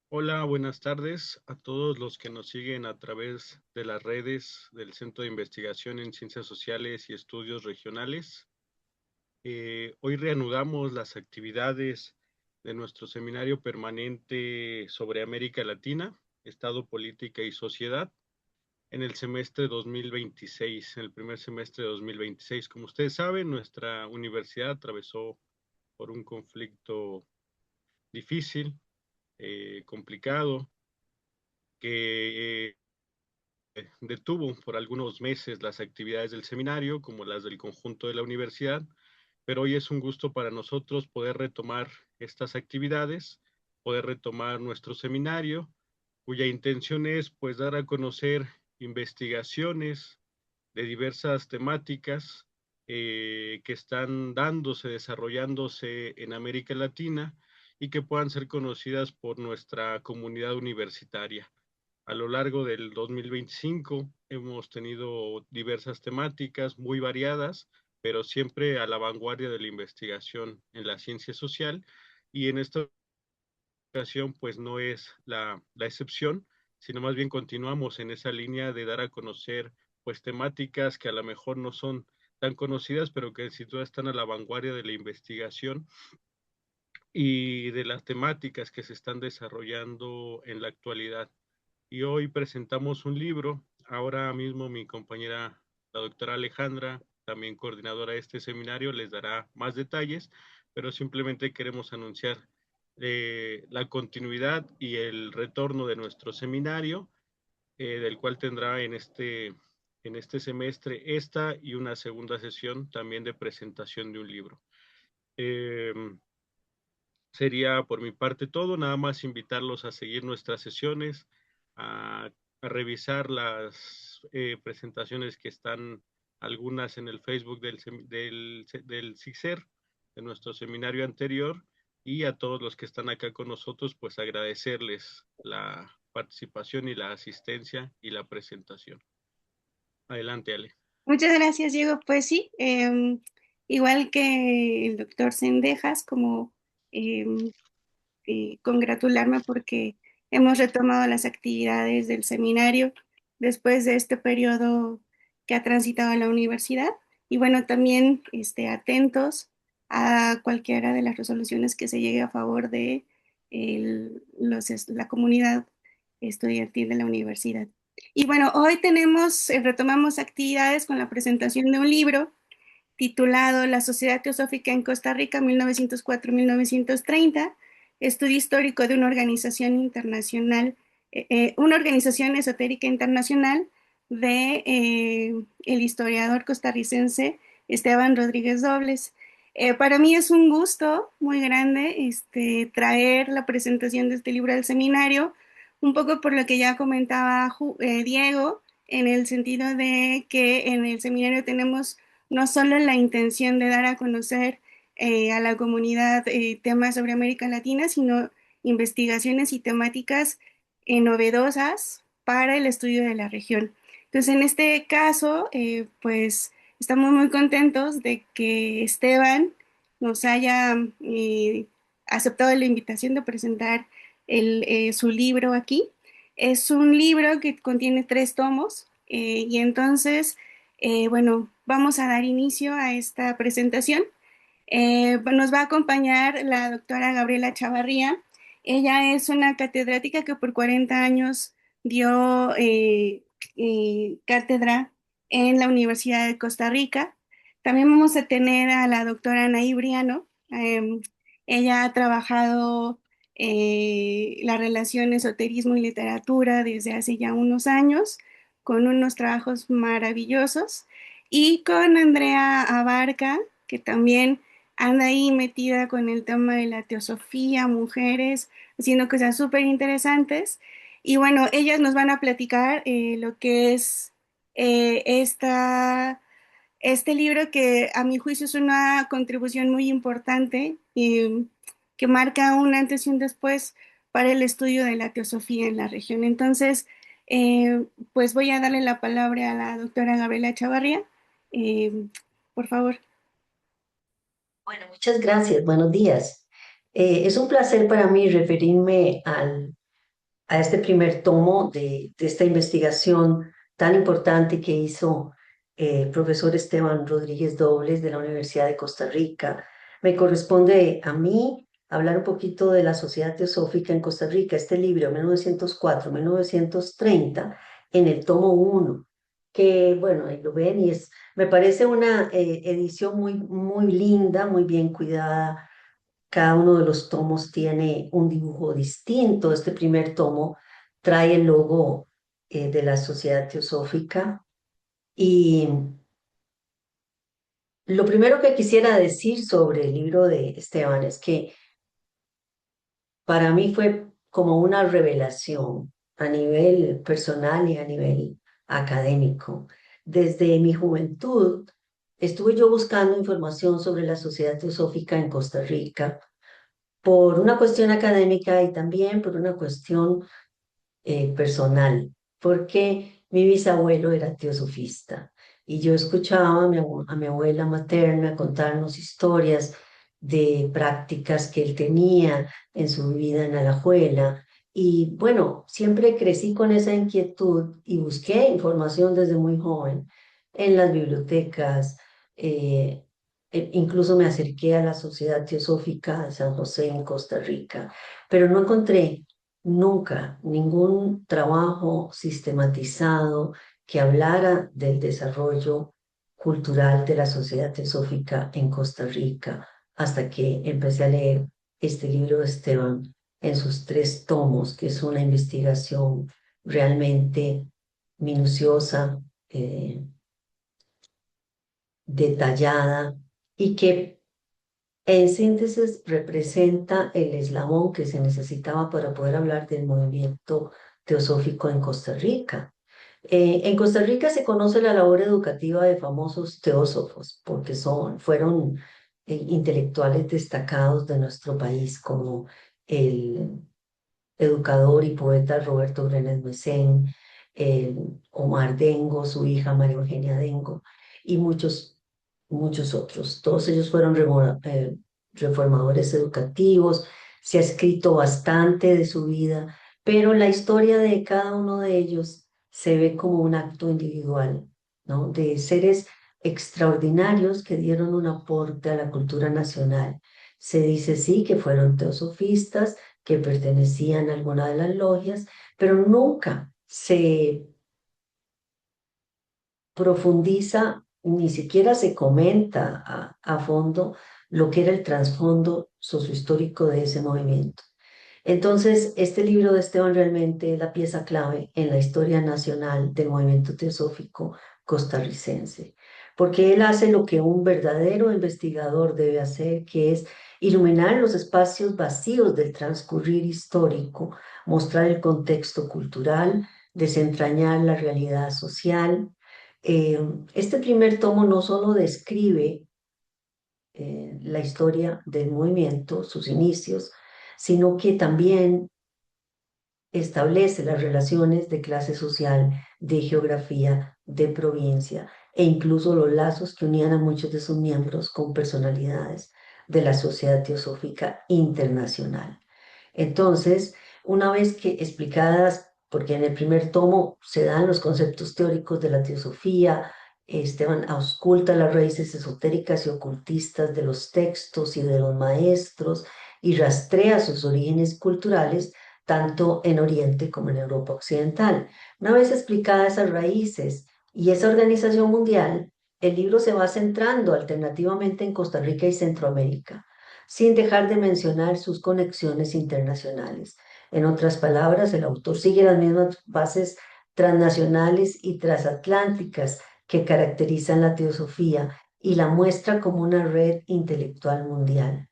Hola, buenas tardes a todos los que nos siguen a través de las redes del Centro de Investigación en Ciencias Sociales y Estudios Regionales. Hoy reanudamos las actividades de nuestro seminario permanente sobre América Latina, Estado, Política y Sociedad en el semestre 2026, en el primer semestre de 2026. Como ustedes saben, nuestra universidad atravesó por un conflicto difícil, complicado, que detuvo por algunos meses las actividades del seminario, como las del conjunto de la universidad, pero hoy es un gusto para nosotros poder retomar estas actividades, poder retomar nuestro seminario, cuya intención es pues dar a conocer investigaciones de diversas temáticas que están dándose, desarrollándose en América Latina y que puedan ser conocidas por nuestra comunidad universitaria. A lo largo del 2025 hemos tenido diversas temáticas muy variadas, pero siempre a la vanguardia de la investigación en la ciencia social, y en esta ocasión pues no es la excepción, sino más bien continuamos en esa línea de dar a conocer pues temáticas que a lo mejor no son tan conocidas, pero que sin duda están a la vanguardia de la investigación y de las temáticas que se están desarrollando en la actualidad. Y hoy presentamos un libro. Ahora mismo mi compañera, la doctora Alejandra, también coordinadora de este seminario, les dará más detalles, pero simplemente queremos anunciar la continuidad y el retorno de nuestro seminario, del cual tendrá en este semestre esta y una segunda sesión también de presentación de un libro. Eh, Sería por mi parte todo, nada más invitarlos a seguir nuestras sesiones, a revisar las presentaciones que están algunas en el Facebook del CICER, de nuestro seminario anterior, y a todos los que están acá con nosotros, pues agradecerles la participación y la asistencia y la presentación. Adelante, Ale. Muchas gracias, Diego. Pues sí, igual que el doctor Sendejas, como em, congratularme porque hemos retomado las actividades del seminario después de este periodo que ha transitado en la universidad. Y bueno, también atentos a cualquiera de las resoluciones que se llegue a favor de la comunidad estudiantil de la universidad. Y bueno, hoy retomamos actividades con la presentación de un libro titulado La Sociedad Teosófica en Costa Rica 1904-1930, estudio histórico de una organización esotérica internacional de el historiador costarricense Esteban Rodríguez Dobles. Para mí es un gusto muy grande traer la presentación de este libro al seminario, un poco por lo que ya comentaba Diego, en el sentido de que en el seminario tenemos no solo la intención de dar a conocer a la comunidad temas sobre América Latina, sino investigaciones y temáticas novedosas para el estudio de la región. Entonces, en este caso, pues estamos muy contentos de que Esteban nos haya aceptado la invitación de presentar su libro aquí. Es un libro que contiene 3 tomos y entonces bueno, vamos a dar inicio a esta presentación. Nos va a acompañar la doctora Gabriela Chavarría. Ella es una catedrática que por 40 años dio cátedra en la Universidad de Costa Rica. También vamos a tener a la doctora Anaí Briano. Ella ha trabajado la relación esoterismo y literatura desde hace ya unos años, con unos trabajos maravillosos, y con Andrea Abarca, que también anda ahí metida con el tema de la teosofía, mujeres, haciendo cosas súper interesantes. Y bueno, ellas nos van a platicar lo que es este libro, que a mi juicio es una contribución muy importante y que marca un antes y un después para el estudio de la teosofía en la región. Entonces, pues voy a darle la palabra a la doctora Gabriela Chavarría. Eh, por favor. Bueno, muchas gracias. Buenos días. Es un placer para mí referirme a este primer tomo de esta investigación tan importante que hizo el profesor Esteban Rodríguez Dobles de la Universidad de Costa Rica. Me corresponde a mí hablar un poquito de la Sociedad Teosófica en Costa Rica, este libro, 1904-1930, en el tomo uno, que, bueno, ahí lo ven y me parece una edición muy linda, muy bien cuidada. Cada uno de los tomos tiene un dibujo distinto. Este primer tomo trae el logo de la Sociedad Teosófica. Y lo primero que quisiera decir sobre el libro de Esteban es que para mí fue como una revelación a nivel personal y a nivel académico. Desde mi juventud estuve yo buscando información sobre la Sociedad Teosófica en Costa Rica por una cuestión académica y también por una cuestión personal, porque mi bisabuelo era teosofista y yo escuchaba a mi abuela materna contarnos historias de prácticas que él tenía en su vida en Alajuela. Y bueno, siempre crecí con esa inquietud y busqué información desde muy joven en las bibliotecas. Incluso me acerqué a la Sociedad Teosófica de San José en Costa Rica, pero no encontré nunca ningún trabajo sistematizado que hablara del desarrollo cultural de la sociedad teosófica en Costa Rica, hasta que empecé a leer este libro de Esteban en sus tres tomos, que es una investigación realmente minuciosa, detallada y que en síntesis, representa el eslabón que se necesitaba para poder hablar del movimiento teosófico en Costa Rica. En Costa Rica se conoce la labor educativa de famosos teósofos, porque fueron intelectuales destacados de nuestro país, como el educador y poeta Roberto Brenes Mesén, Omar Dengo, su hija María Eugenia Dengo, y muchos otros. Todos ellos fueron reformadores educativos, se ha escrito bastante de su vida, pero la historia de cada uno de ellos se ve como un acto individual, ¿no? De seres extraordinarios que dieron un aporte a la cultura nacional. Se dice sí que fueron teosofistas, que pertenecían a alguna de las logias, pero nunca se profundiza, ni siquiera se comenta a fondo lo que era el trasfondo sociohistórico de ese movimiento. Entonces, este libro de Esteban realmente es la pieza clave en la historia nacional del movimiento teosófico costarricense, porque él hace lo que un verdadero investigador debe hacer, que es iluminar los espacios vacíos del transcurrir histórico, mostrar el contexto cultural, desentrañar la realidad social. Este primer tomo no solo describe la historia del movimiento, sus inicios, sino que también establece las relaciones de clase social, de geografía, de provincia e incluso los lazos que unían a muchos de sus miembros con personalidades de la Sociedad Teosófica Internacional. Entonces, una vez que explicadas, porque en el primer tomo se dan los conceptos teóricos de la teosofía, Esteban ausculta las raíces esotéricas y ocultistas de los textos y de los maestros y rastrea sus orígenes culturales tanto en Oriente como en Europa Occidental. Una vez explicadas esas raíces y esa organización mundial, el libro se va centrando alternativamente en Costa Rica y Centroamérica, sin dejar de mencionar sus conexiones internacionales. En otras palabras, el autor sigue las mismas bases transnacionales y transatlánticas que caracterizan la teosofía y la muestra como una red intelectual mundial.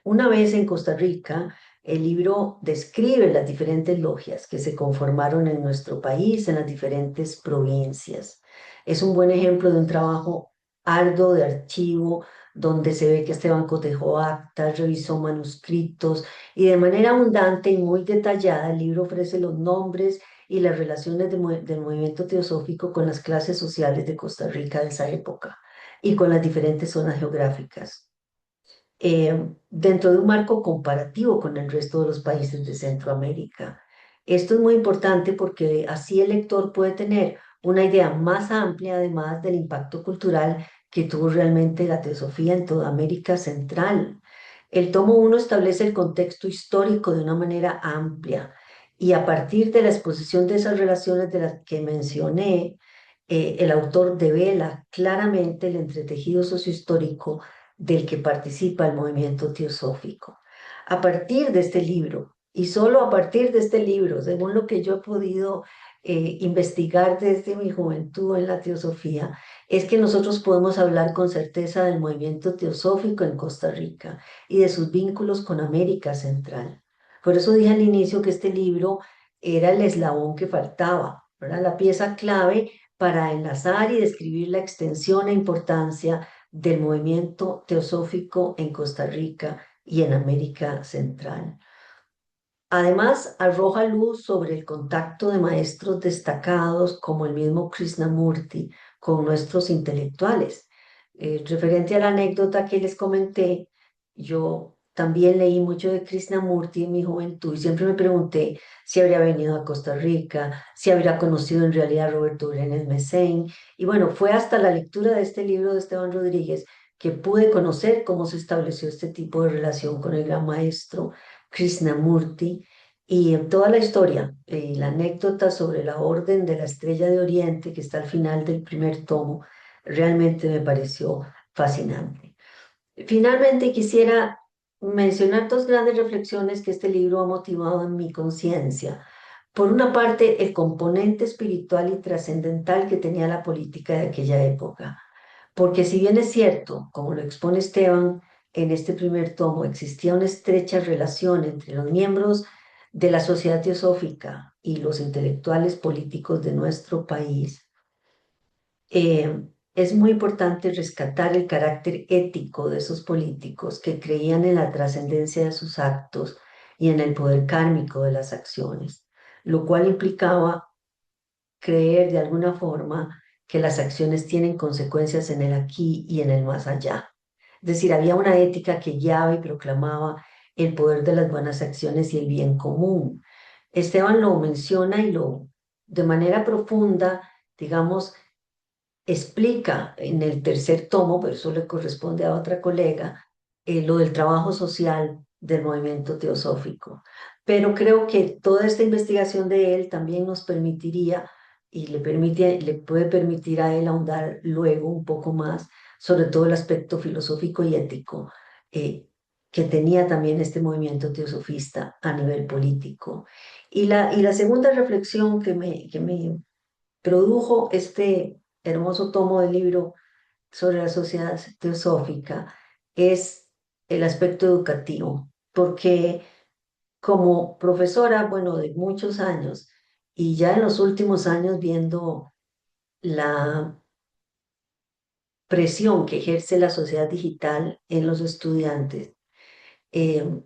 Una vez en Costa Rica, el libro describe las diferentes logias que se conformaron en nuestro país, en las diferentes provincias. Es un buen ejemplo de un trabajo arduo de archivo, donde se ve que Esteban cotejó actas, revisó manuscritos y de manera abundante y muy detallada el libro ofrece los nombres y las relaciones del movimiento teosófico con las clases sociales de Costa Rica de esa época y con las diferentes zonas geográficas. dentro de un marco comparativo con el resto de los países de Centroamérica. Esto es muy importante porque así el lector puede tener una idea más amplia, además del impacto cultural que tuvo realmente la teosofía en toda América Central. El tomo 1 establece el contexto histórico de una manera amplia y a partir de la exposición de esas relaciones de las que mencioné, el autor devela claramente el entretejido sociohistórico del que participa el movimiento teosófico. A partir de este libro, y solo a partir de este libro, según lo que yo he podido investigar desde mi juventud en la teosofía, es que nosotros podemos hablar con certeza del movimiento teosófico en Costa Rica y de sus vínculos con América Central. Por eso dije al inicio que este libro era el eslabón que faltaba, ¿verdad? La pieza clave para enlazar y describir la extensión e importancia del movimiento teosófico en Costa Rica y en América Central. Además, arroja luz sobre el contacto de maestros destacados como el mismo Krishnamurti con nuestros intelectuales. Referente a la anécdota que les comenté, yo también leí mucho de Krishnamurti en mi juventud y siempre me pregunté si habría venido a Costa Rica, si habría conocido en realidad a Roberto Brenes Messén. Y bueno, fue hasta la lectura de este libro de Esteban Rodríguez que pude conocer cómo se estableció este tipo de relación con el gran maestro Krishnamurti y toda la historia, la anécdota sobre la Orden de la Estrella de Oriente que está al final del primer tomo, realmente me pareció fascinante. Finalmente quisiera mencionar dos grandes reflexiones que este libro ha motivado en mi conciencia. Por una parte, el componente espiritual y trascendental que tenía la política de aquella época. Porque si bien es cierto, como lo expone Esteban en este primer tomo, existía una estrecha relación entre los miembros de la sociedad teosófica y los intelectuales políticos de nuestro país, es muy importante rescatar el carácter ético de esos políticos que creían en la trascendencia de sus actos y en el poder kármico de las acciones, lo cual implicaba creer de alguna forma que las acciones tienen consecuencias en el aquí y en el más allá. Es decir, había una ética que guiaba y proclamaba el poder de las buenas acciones y el bien común. Esteban lo menciona y lo, de manera profunda, digamos, explica en el tercer tomo, pero eso le corresponde a otra colega, lo del trabajo social del movimiento teosófico. Pero creo que toda esta investigación de él también nos permitiría y le puede permitir a él ahondar luego un poco más sobre todo el aspecto filosófico y ético que tenía también este movimiento teosofista a nivel político. Y la segunda reflexión que me produjo este hermoso tomo de libro sobre la sociedad teosófica es el aspecto educativo, porque como profesora, bueno, de muchos años, y ya en los últimos años viendo la presión que ejerce la sociedad digital en los estudiantes, eh,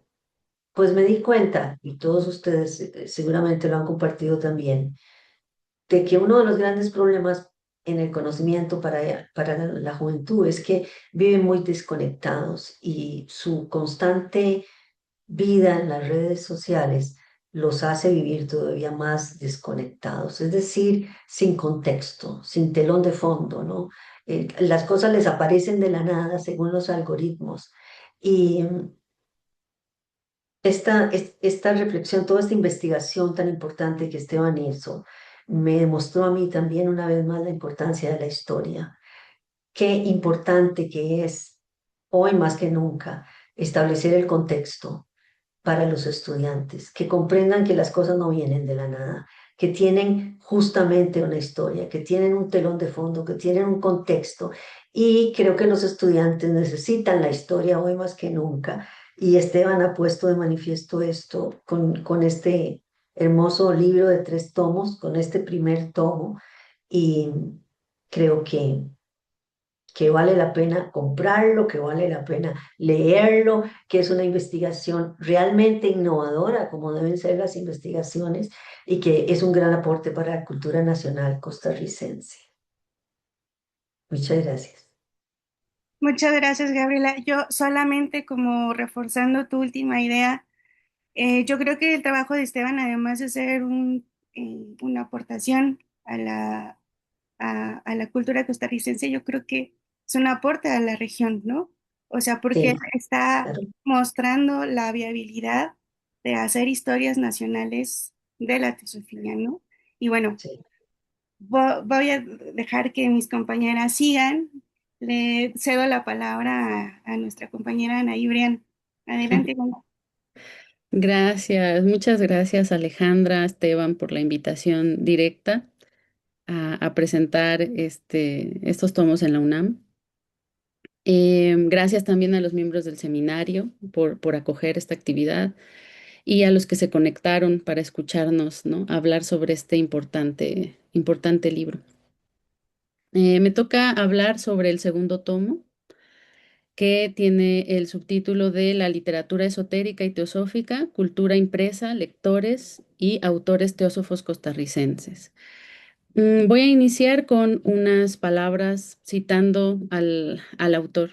pues me di cuenta, y todos ustedes seguramente lo han compartido también, de que uno de los grandes problemas en el conocimiento para la juventud es que viven muy desconectados y su constante vida en las redes sociales los hace vivir todavía más desconectados, es decir, sin contexto, sin telón de fondo, ¿no? Las cosas les aparecen de la nada según los algoritmos. Y esta reflexión, toda esta investigación tan importante que Esteban hizo, me demostró a mí también una vez más la importancia de la historia. Qué importante que es, hoy más que nunca, establecer el contexto para los estudiantes, que comprendan que las cosas no vienen de la nada, que tienen justamente una historia, que tienen un telón de fondo, que tienen un contexto. Y creo que los estudiantes necesitan la historia hoy más que nunca. Y Esteban ha puesto de manifiesto esto con este hermoso libro de 3 tomos, con este primer tomo. Y creo que vale la pena comprarlo, que vale la pena leerlo, que es una investigación realmente innovadora, como deben ser las investigaciones, y que es un gran aporte para la cultura nacional costarricense. Muchas gracias. Muchas gracias, Gabriela. Yo solamente como reforzando tu última idea, yo creo que el trabajo de Esteban, además de ser una aportación a la cultura costarricense, yo creo que es un aporte a la región, ¿no? O sea, porque Sí, está claro, mostrando la viabilidad de hacer historias nacionales de la teosofía, ¿no? Y bueno, sí. voy a dejar que mis compañeras sigan. Le cedo la palabra a nuestra compañera Ana Ibrian. Adelante, Ana. Gracias, muchas gracias Alejandra, Esteban, por la invitación directa a presentar estos tomos en la UNAM. Gracias también a los miembros del seminario por acoger esta actividad y a los que se conectaron para escucharnos, ¿no? Hablar sobre este importante libro. Me toca hablar sobre el segundo tomo, que tiene el subtítulo de La literatura esotérica y teosófica, cultura impresa, lectores y autores teósofos costarricenses. Voy a iniciar con unas palabras citando al autor.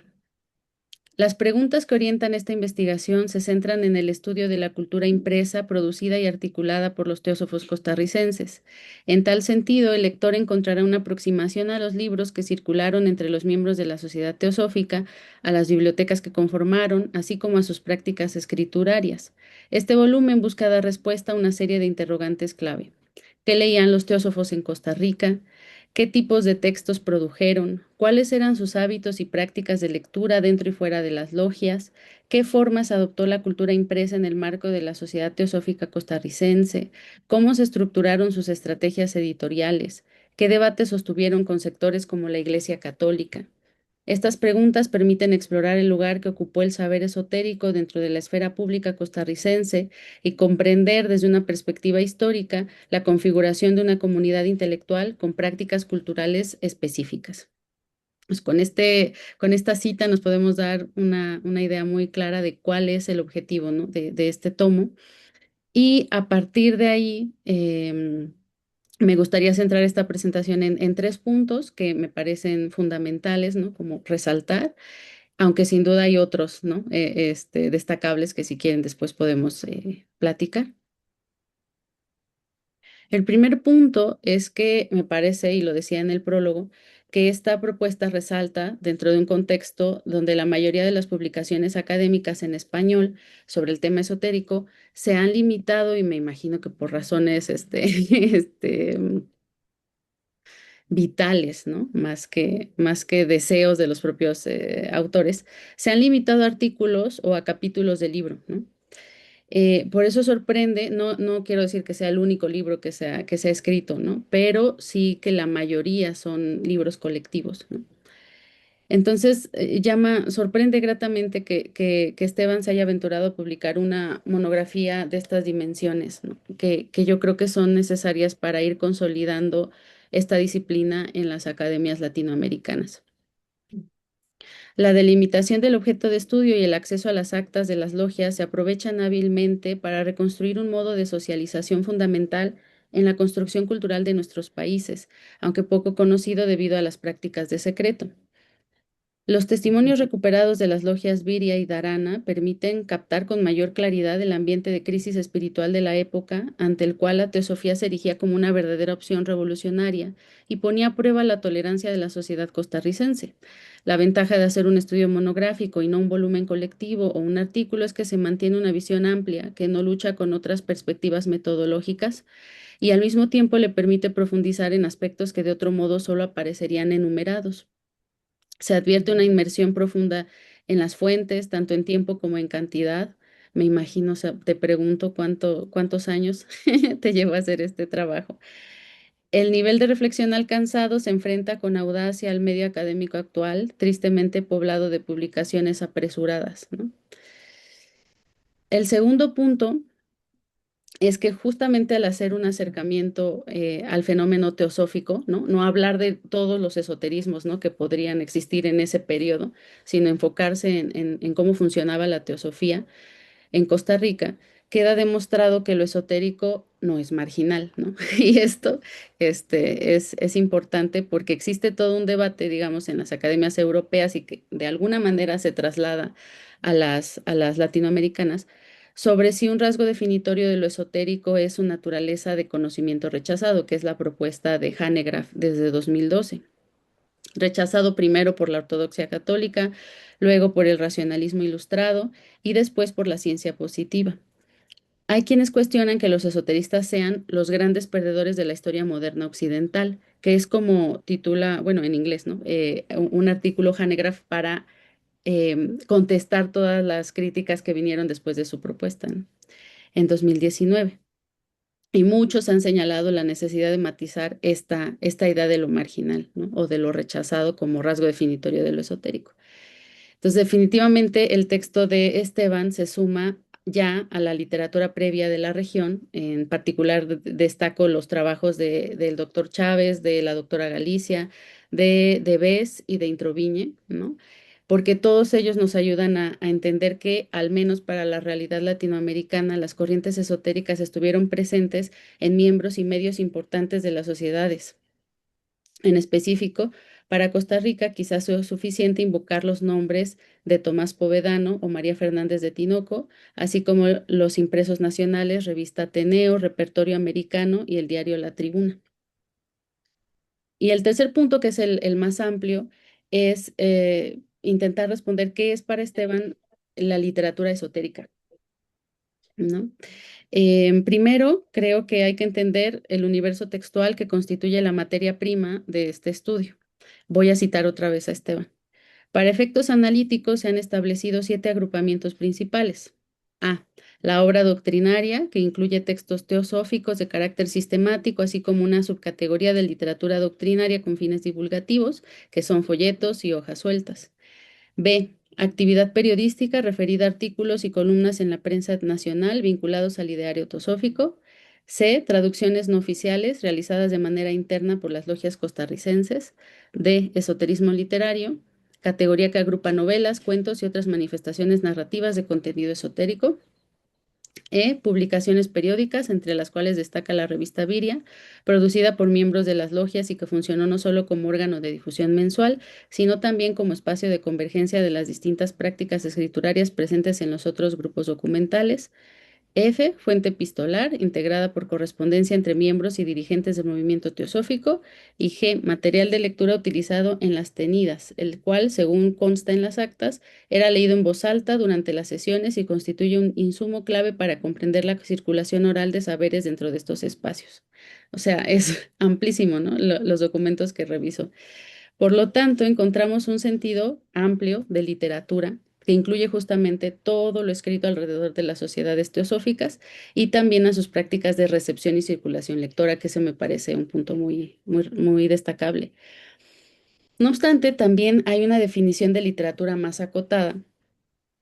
Las preguntas que orientan esta investigación se centran en el estudio de la cultura impresa, producida y articulada por los teósofos costarricenses. En tal sentido, el lector encontrará una aproximación a los libros que circularon entre los miembros de la sociedad teosófica, a las bibliotecas que conformaron, así como a sus prácticas escriturarias. Este volumen busca dar respuesta a una serie de interrogantes clave. ¿Qué leían los teósofos en Costa Rica? ¿Qué tipos de textos produjeron? ¿Cuáles eran sus hábitos y prácticas de lectura dentro y fuera de las logias? ¿Qué formas adoptó la cultura impresa en el marco de la Sociedad Teosófica Costarricense? ¿Cómo se estructuraron sus estrategias editoriales? ¿Qué debates sostuvieron con sectores como la Iglesia Católica? Estas preguntas permiten explorar el lugar que ocupó el saber esotérico dentro de la esfera pública costarricense y comprender desde una perspectiva histórica la configuración de una comunidad intelectual con prácticas culturales específicas. Pues con esta cita nos podemos dar una idea muy clara de cuál es el objetivo, ¿no? de este tomo. Y a partir de ahí, me gustaría centrar esta presentación en tres puntos que me parecen fundamentales, ¿no? Como resaltar, aunque sin duda hay otros, ¿no? Destacables que si quieren después podemos platicar. El primer punto es que me parece, y lo decía en el prólogo, que esta propuesta resalta dentro de un contexto donde la mayoría de las publicaciones académicas en español sobre el tema esotérico se han limitado, y me imagino que por razones vitales, ¿no? Más que deseos de los propios autores, se han limitado a artículos o a capítulos del libro, ¿no? Por eso sorprende, no quiero decir que sea el único libro que se ha escrito, ¿no? Pero sí que la mayoría son libros colectivos, ¿no? Entonces, sorprende gratamente que Esteban se haya aventurado a publicar una monografía de estas dimensiones, ¿no? Que yo creo que son necesarias para ir consolidando esta disciplina en las academias latinoamericanas. La delimitación del objeto de estudio y el acceso a las actas de las logias se aprovechan hábilmente para reconstruir un modo de socialización fundamental en la construcción cultural de nuestros países, aunque poco conocido debido a las prácticas de secreto. Los testimonios recuperados de las logias Viria y Dharana permiten captar con mayor claridad el ambiente de crisis espiritual de la época, ante el cual la teosofía se erigía como una verdadera opción revolucionaria y ponía a prueba la tolerancia de la sociedad costarricense. La ventaja de hacer un estudio monográfico y no un volumen colectivo o un artículo es que se mantiene una visión amplia que no lucha con otras perspectivas metodológicas y al mismo tiempo le permite profundizar en aspectos que de otro modo solo aparecerían enumerados. Se advierte una inmersión profunda en las fuentes, tanto en tiempo como en cantidad. Me imagino, o sea, te pregunto cuántos años te llevó a hacer este trabajo. El nivel de reflexión alcanzado se enfrenta con audacia al medio académico actual, tristemente poblado de publicaciones apresuradas, ¿no? El segundo punto es que justamente al hacer un acercamiento al fenómeno teosófico, ¿no? No hablar de todos los esoterismos, ¿no? que podrían existir en ese periodo, sino enfocarse en cómo funcionaba la teosofía en Costa Rica, queda demostrado que lo esotérico no es marginal, ¿no? Y esto es importante porque existe todo un debate, digamos, en las academias europeas y que de alguna manera se traslada a las latinoamericanas sobre si un rasgo definitorio de lo esotérico es su naturaleza de conocimiento rechazado, que es la propuesta de Hanegraaff desde 2012. Rechazado primero por la ortodoxia católica, luego por el racionalismo ilustrado y después por la ciencia positiva. Hay quienes cuestionan que los esoteristas sean los grandes perdedores de la historia moderna occidental, que es como titula, bueno, en inglés, ¿no? Un artículo Hanegraaff para contestar todas las críticas que vinieron después de su propuesta, ¿no? En 2019. Y muchos han señalado la necesidad de matizar esta idea de lo marginal, ¿no? O de lo rechazado como rasgo definitorio de lo esotérico. Entonces, definitivamente el texto de Esteban se suma ya a la literatura previa de la región. En particular, destaco los trabajos del doctor Chávez, de la doctora Galicia, de Bess y de Introvigne, ¿no? Porque todos ellos nos ayudan a entender que, al menos para la realidad latinoamericana, las corrientes esotéricas estuvieron presentes en miembros y medios importantes de las sociedades. En específico, para Costa Rica quizás sea suficiente invocar los nombres de Tomás Povedano o María Fernández de Tinoco, así como los impresos nacionales, Revista Ateneo, Repertorio Americano y el diario La Tribuna. Y el tercer punto, que es el más amplio, es intentar responder qué es para Esteban la literatura esotérica, ¿no? Primero, creo que hay que entender el universo textual que constituye la materia prima de este estudio. Voy a citar otra vez a Esteban. Para efectos analíticos se han establecido 7 agrupamientos principales. A. La obra doctrinaria, que incluye textos teosóficos de carácter sistemático, así como una subcategoría de literatura doctrinaria con fines divulgativos, que son folletos y hojas sueltas. B. Actividad periodística referida a artículos y columnas en la prensa nacional vinculados al ideario teosófico. C. Traducciones no oficiales realizadas de manera interna por las logias costarricenses. D. Esoterismo literario, categoría que agrupa novelas, cuentos y otras manifestaciones narrativas de contenido esotérico. E. Publicaciones periódicas, entre las cuales destaca la revista Viria, producida por miembros de las logias y que funcionó no solo como órgano de difusión mensual, sino también como espacio de convergencia de las distintas prácticas escriturarias presentes en los otros grupos documentales. F, fuente epistolar, integrada por correspondencia entre miembros y dirigentes del movimiento teosófico. Y G, material de lectura utilizado en las tenidas, el cual, según consta en las actas, era leído en voz alta durante las sesiones y constituye un insumo clave para comprender la circulación oral de saberes dentro de estos espacios. O sea, es amplísimo, ¿no? Los documentos que reviso. Por lo tanto, encontramos un sentido amplio de literatura que incluye justamente todo lo escrito alrededor de las sociedades teosóficas y también a sus prácticas de recepción y circulación lectora, que se me parece un punto muy destacable. No obstante, también hay una definición de literatura más acotada,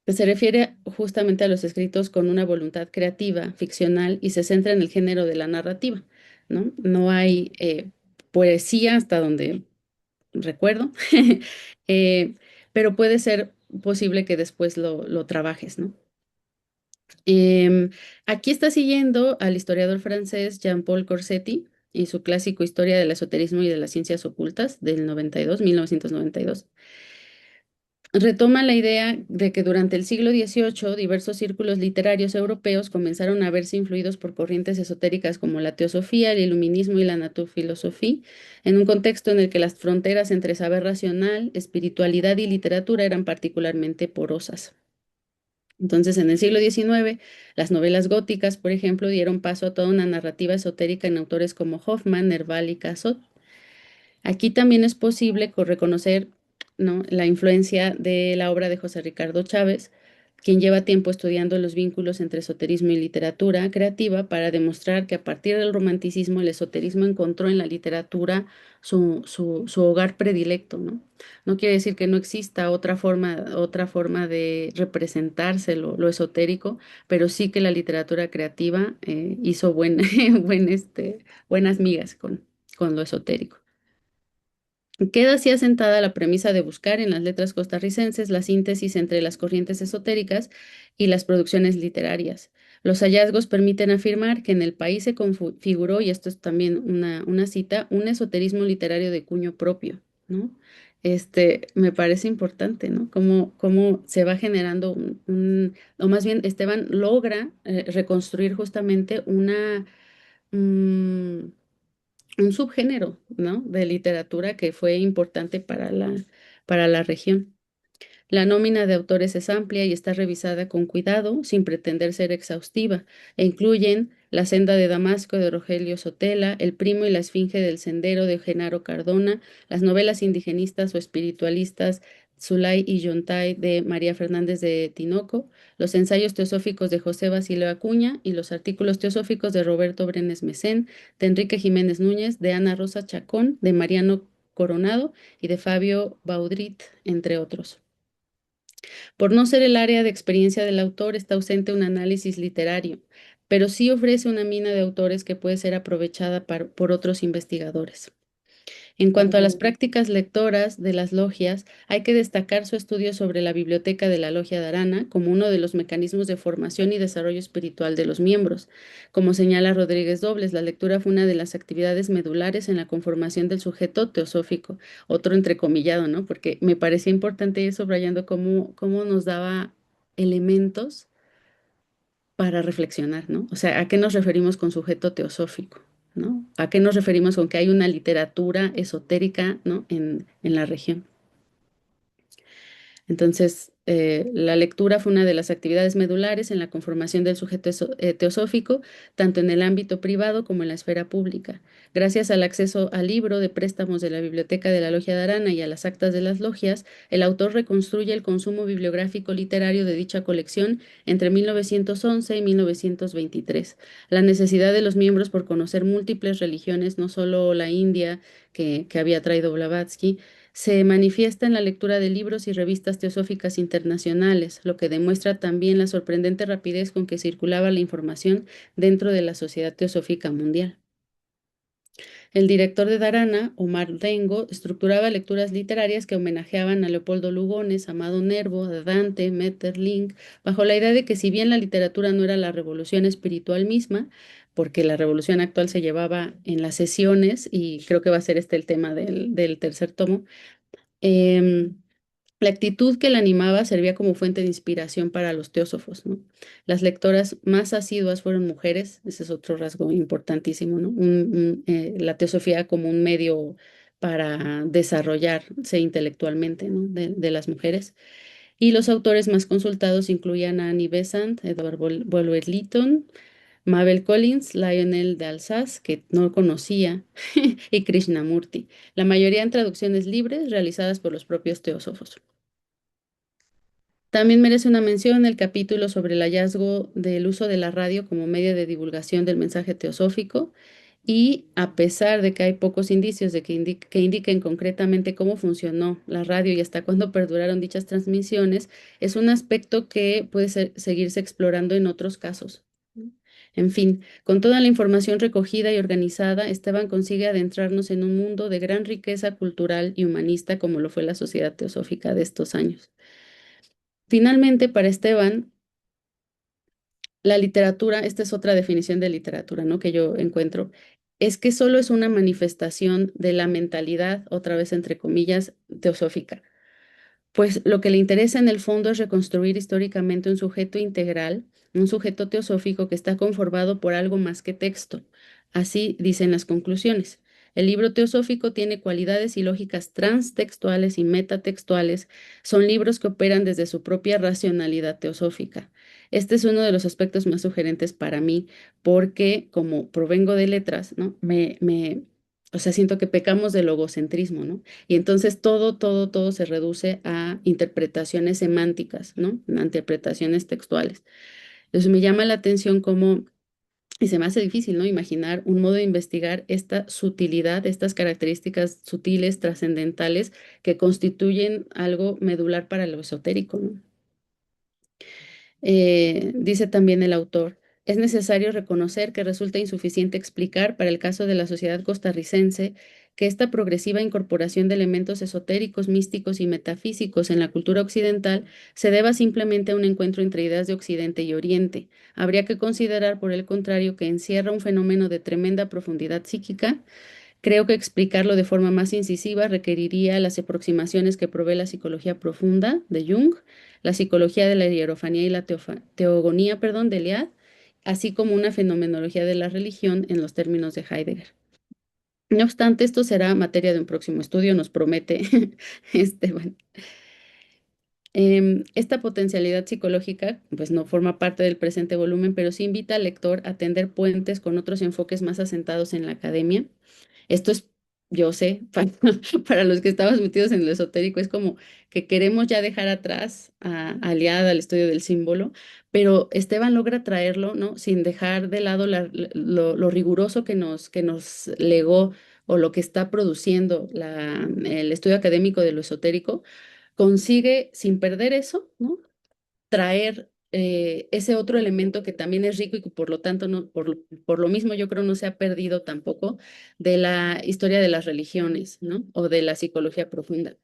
que se refiere justamente a los escritos con una voluntad creativa, ficcional, y se centra en el género de la narrativa, ¿no? No hay poesía hasta donde recuerdo, eh, pero puede ser posible que después lo trabajes, ¿no? Em, Aquí está siguiendo al historiador francés Jean-Paul Corsetti y su clásico Historia del esoterismo y de las ciencias ocultas del 1992. Retoma la idea de que durante el siglo XVIII diversos círculos literarios europeos comenzaron a verse influidos por corrientes esotéricas como la teosofía, el iluminismo y la naturfilosofía, en un contexto en el que las fronteras entre saber racional, espiritualidad y literatura eran particularmente porosas. Entonces, en el siglo XIX, las novelas góticas, por ejemplo, dieron paso a toda una narrativa esotérica en autores como Hoffmann, Nerval y Casot. Aquí también es posible reconocer, ¿no?, la influencia de la obra de José Ricardo Chávez, quien lleva tiempo estudiando los vínculos entre esoterismo y literatura creativa para demostrar que a partir del romanticismo el esoterismo encontró en la literatura su hogar predilecto, ¿no? No quiere decir que no exista otra forma de representarse lo esotérico, pero sí que la literatura creativa hizo buenas migas con lo esotérico. Queda así asentada la premisa de buscar en las letras costarricenses la síntesis entre las corrientes esotéricas y las producciones literarias, Los hallazgos permiten afirmar que en el país se configuró, y esto es también una cita, un esoterismo literario de cuño propio, ¿no? Me parece importante, ¿no? Cómo se va generando o más bien Esteban logra reconstruir justamente mm, un subgénero, ¿no? De literatura que fue importante para la región. La nómina de autores es amplia y está revisada con cuidado, sin pretender ser exhaustiva, e incluyen La senda de Damasco de Rogelio Sotela, El primo y la esfinge del sendero de Genaro Cardona, las novelas indigenistas o espiritualistas Zulay y Yontay de María Fernández de Tinoco, los ensayos teosóficos de José Basilio Acuña y los artículos teosóficos de Roberto Brenes Mesén, de Enrique Jiménez Núñez, de Ana Rosa Chacón, de Mariano Coronado y de Fabio Baudrit, entre otros. Por no ser el área de experiencia del autor, está ausente un análisis literario, pero sí ofrece una mina de autores que puede ser aprovechada por otros investigadores. En cuanto a las prácticas lectoras de las logias, hay que destacar su estudio sobre la biblioteca de la Logia de Arana como uno de los mecanismos de formación y desarrollo espiritual de los miembros. Como señala Rodríguez Dobles, la lectura fue una de las actividades medulares en la conformación del sujeto teosófico, otro entrecomillado, ¿no? Porque me parecía importante ir subrayando cómo nos daba elementos para reflexionar, ¿no? O sea, ¿a qué nos referimos con sujeto teosófico? ¿No? ¿A qué nos referimos con que hay una literatura esotérica, ¿no? en la región? Entonces, la lectura fue una de las actividades medulares en la conformación del sujeto teosófico, tanto en el ámbito privado como en la esfera pública. Gracias al acceso al libro de préstamos de la Biblioteca de la Logia de Arana y a las actas de las logias, el autor reconstruye el consumo bibliográfico literario de dicha colección entre 1911 y 1923. La necesidad de los miembros por conocer múltiples religiones, no solo la India que había traído Blavatsky, se manifiesta en la lectura de libros y revistas teosóficas internacionales, lo que demuestra también la sorprendente rapidez con que circulaba la información dentro de la sociedad teosófica mundial. El director de Darana, Omar Dengo, estructuraba lecturas literarias que homenajeaban a Leopoldo Lugones, Amado Nervo, a Dante, Metterlink, bajo la idea de que si bien la literatura no era la revolución espiritual misma, porque la revolución actual se llevaba en las sesiones, y creo que va a ser este el tema del tercer tomo, Em, la actitud que la animaba servía como fuente de inspiración para los teósofos, ¿no? Las lectoras más asiduas fueron mujeres, ese es otro rasgo importantísimo, ¿no? La teosofía como un medio para desarrollarse intelectualmente, ¿no? de las mujeres. Y los autores más consultados incluían a Annie Besant, Edward Bulwer-Lytton, Mabel Collins, Lionel de Alsace, que no conocía, y Krishnamurti, la mayoría en traducciones libres realizadas por los propios teósofos. También merece una mención el capítulo sobre el hallazgo del uso de la radio como medio de divulgación del mensaje teosófico, y a pesar de que hay pocos indicios de que indiquen concretamente cómo funcionó la radio y hasta cuándo perduraron dichas transmisiones, es un aspecto que puede seguirse explorando en otros casos. En fin, con toda la información recogida y organizada, Esteban consigue adentrarnos en un mundo de gran riqueza cultural y humanista como lo fue la sociedad teosófica de estos años. Finalmente, para Esteban, la literatura, esta es otra definición de literatura, ¿no? Que yo encuentro, es que solo es una manifestación de la mentalidad, otra vez entre comillas, teosófica. Pues lo que le interesa en el fondo es reconstruir históricamente un sujeto integral, un sujeto teosófico que está conformado por algo más que texto. Así dicen las conclusiones. El libro teosófico tiene cualidades y lógicas transtextuales y metatextuales. Son libros que operan desde su propia racionalidad teosófica. Este es uno de los aspectos más sugerentes para mí, porque como provengo de letras, ¿no? O sea, siento que pecamos de logocentrismo, ¿no? Y entonces todo se reduce a interpretaciones semánticas, ¿no? A interpretaciones textuales. Entonces me llama la atención cómo, y se me hace difícil, ¿no? Imaginar un modo de investigar esta sutilidad, estas características sutiles, trascendentales, que constituyen algo medular para lo esotérico, ¿no? Dice también el autor, es necesario reconocer que resulta insuficiente explicar para el caso de la sociedad costarricense que esta progresiva incorporación de elementos esotéricos, místicos y metafísicos en la cultura occidental se deba simplemente a un encuentro entre ideas de Occidente y Oriente. Habría que considerar, por el contrario, que encierra un fenómeno de tremenda profundidad psíquica. Creo que explicarlo de forma más incisiva requeriría las aproximaciones que provee la psicología profunda de Jung, la psicología de la hierofanía y la teogonía, perdón, de Eliade, así como una fenomenología de la religión en los términos de Heidegger. No obstante, esto será materia de un próximo estudio, nos promete Esteban. Esta potencialidad psicológica, pues no forma parte del presente volumen, pero sí invita al lector a tender puentes con otros enfoques más asentados en la academia. Esto es, yo sé, para los que estamos metidos en lo esotérico, es como que queremos ya dejar atrás a Eliade, al estudio del símbolo, pero Esteban logra traerlo, ¿no? Sin dejar de lado lo riguroso que nos legó o lo que está produciendo el estudio académico de lo esotérico, consigue, sin perder eso, ¿no? Traer ese otro elemento que también es rico y que por lo tanto, no, por lo mismo yo creo no se ha perdido tampoco de la historia de las religiones, ¿no? O de la psicología profunda.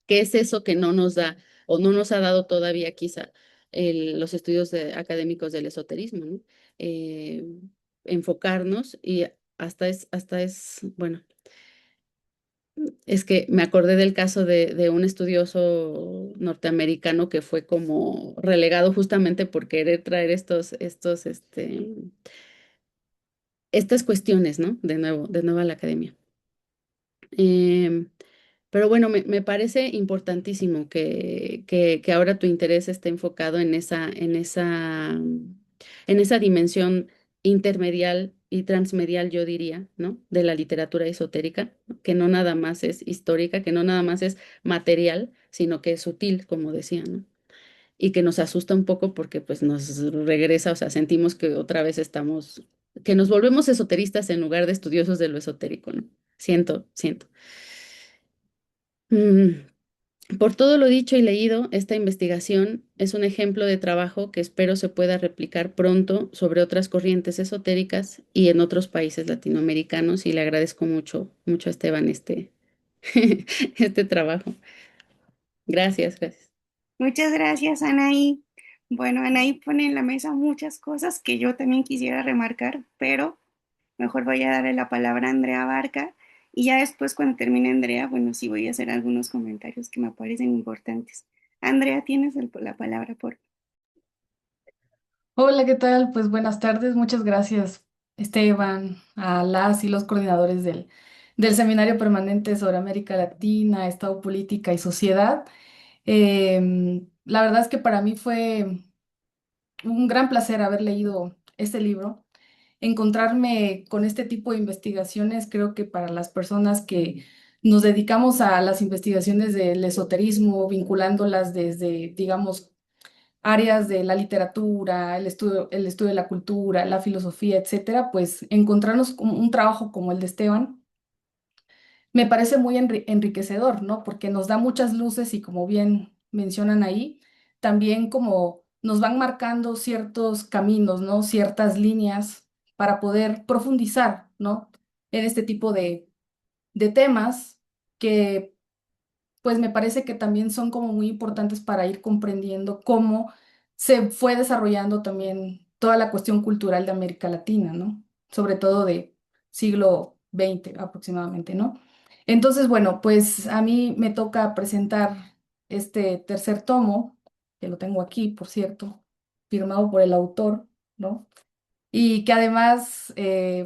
¿Qué es eso que no nos da o no nos ha dado todavía quizá los estudios académicos del esoterismo, ¿no? Eh, Enfocarnos y hasta es, bueno, es que me acordé del caso de un estudioso norteamericano que fue como relegado justamente por querer traer estas cuestiones, ¿no? De nuevo a la academia. Em, pero bueno, me parece importantísimo que ahora tu interés esté enfocado en esa dimensión intermedial y transmedial, yo diría, ¿no? De la literatura esotérica, ¿no? Que no nada más es histórica, que no nada más es material, sino que es sutil, como decía, ¿no? Y que nos asusta un poco porque pues nos regresa, o sea, sentimos que otra vez que nos volvemos esoteristas en lugar de estudiosos de lo esotérico, ¿no? Siento. Mm, por todo lo dicho y leído, esta investigación es un ejemplo de trabajo que espero se pueda replicar pronto sobre otras corrientes esotéricas y en otros países latinoamericanos y le agradezco mucho a Esteban este trabajo. Gracias. Muchas gracias, Anaí. Bueno, Anaí pone en la mesa muchas cosas que yo también quisiera remarcar, pero mejor voy a darle la palabra a Andrea Barca y ya después cuando termine Andrea, bueno, sí voy a hacer algunos comentarios que me parecen importantes. Andrea, tienes la palabra por... Hola, ¿qué tal? Pues buenas tardes. Muchas gracias, Esteban, a las y los coordinadores del Seminario Permanente sobre América Latina, Estado, Política y Sociedad. La verdad es que para mí fue un gran placer haber leído este libro. Encontrarme con este tipo de investigaciones, creo que para las personas que nos dedicamos a las investigaciones del esoterismo, vinculándolas desde, digamos, áreas de la literatura, el estudio de la cultura, la filosofía, etcétera, pues encontrarnos con un trabajo como el de Esteban me parece muy enriquecedor, ¿no? Porque nos da muchas luces y como bien mencionan ahí, también como nos van marcando ciertos caminos, ¿no? Ciertas líneas para poder profundizar, ¿no? En este tipo de temas que pues me parece que también son como muy importantes para ir comprendiendo cómo se fue desarrollando también toda la cuestión cultural de América Latina, ¿no? Sobre todo de siglo XX aproximadamente, ¿no? Entonces, bueno, pues a mí me toca presentar este tercer tomo, que lo tengo aquí, por cierto, firmado por el autor, ¿no? Y que además,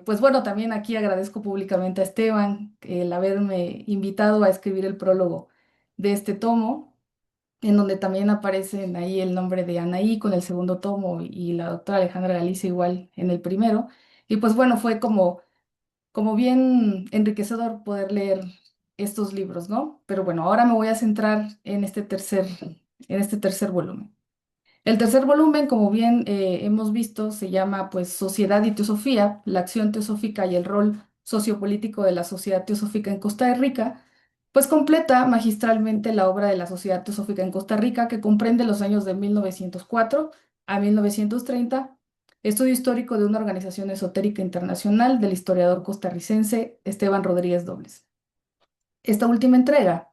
pues bueno, también aquí agradezco públicamente a Esteban el haberme invitado a escribir el prólogo de este tomo, en donde también aparecen ahí el nombre de Anaí con el segundo tomo y la doctora Alejandra Galicia igual en el primero. Y pues bueno, fue como bien enriquecedor poder leer estos libros, ¿no? Pero bueno, ahora me voy a centrar en este tercer volumen. El tercer volumen, como bien hemos visto, se llama pues Sociedad y Teosofía, la acción teosófica y el rol sociopolítico de la sociedad teosófica en Costa Rica, pues completa magistralmente la obra de la sociedad teosófica en Costa Rica, que comprende los años de 1904 a 1930, estudio histórico de una organización esotérica internacional del historiador costarricense Esteban Rodríguez Dobles. Esta última entrega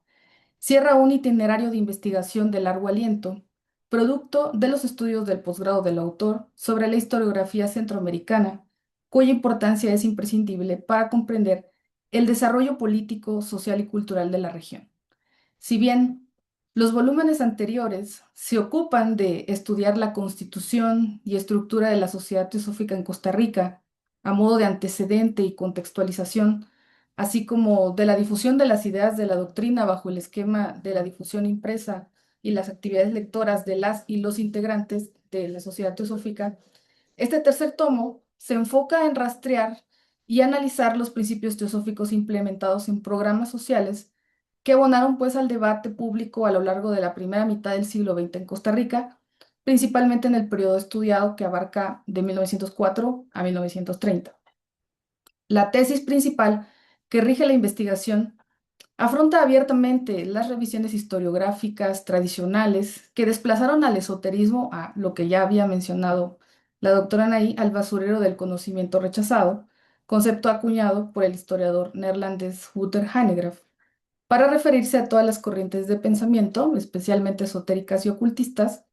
cierra un itinerario de investigación de largo aliento, producto de los estudios del posgrado del autor sobre la historiografía centroamericana, cuya importancia es imprescindible para comprender el desarrollo político, social y cultural de la región. Si bien los volúmenes anteriores se ocupan de estudiar la constitución y estructura de la sociedad teosófica en Costa Rica, a modo de antecedente y contextualización, así como de la difusión de las ideas de la doctrina bajo el esquema de la difusión impresa y las actividades lectoras de las y los integrantes de la sociedad teosófica, este tercer tomo se enfoca en rastrear y analizar los principios teosóficos implementados en programas sociales que abonaron pues al debate público a lo largo de la primera mitad del siglo XX en Costa Rica, principalmente en el periodo estudiado que abarca de 1904 a 1930. La tesis principal que rige la investigación afronta abiertamente las revisiones historiográficas tradicionales que desplazaron al esoterismo a lo que ya había mencionado la doctora Anaí, al basurero del conocimiento rechazado, concepto acuñado por el historiador neerlandés Wouter Hanegraaff, para referirse a todas las corrientes de pensamiento, especialmente esotéricas y ocultistas,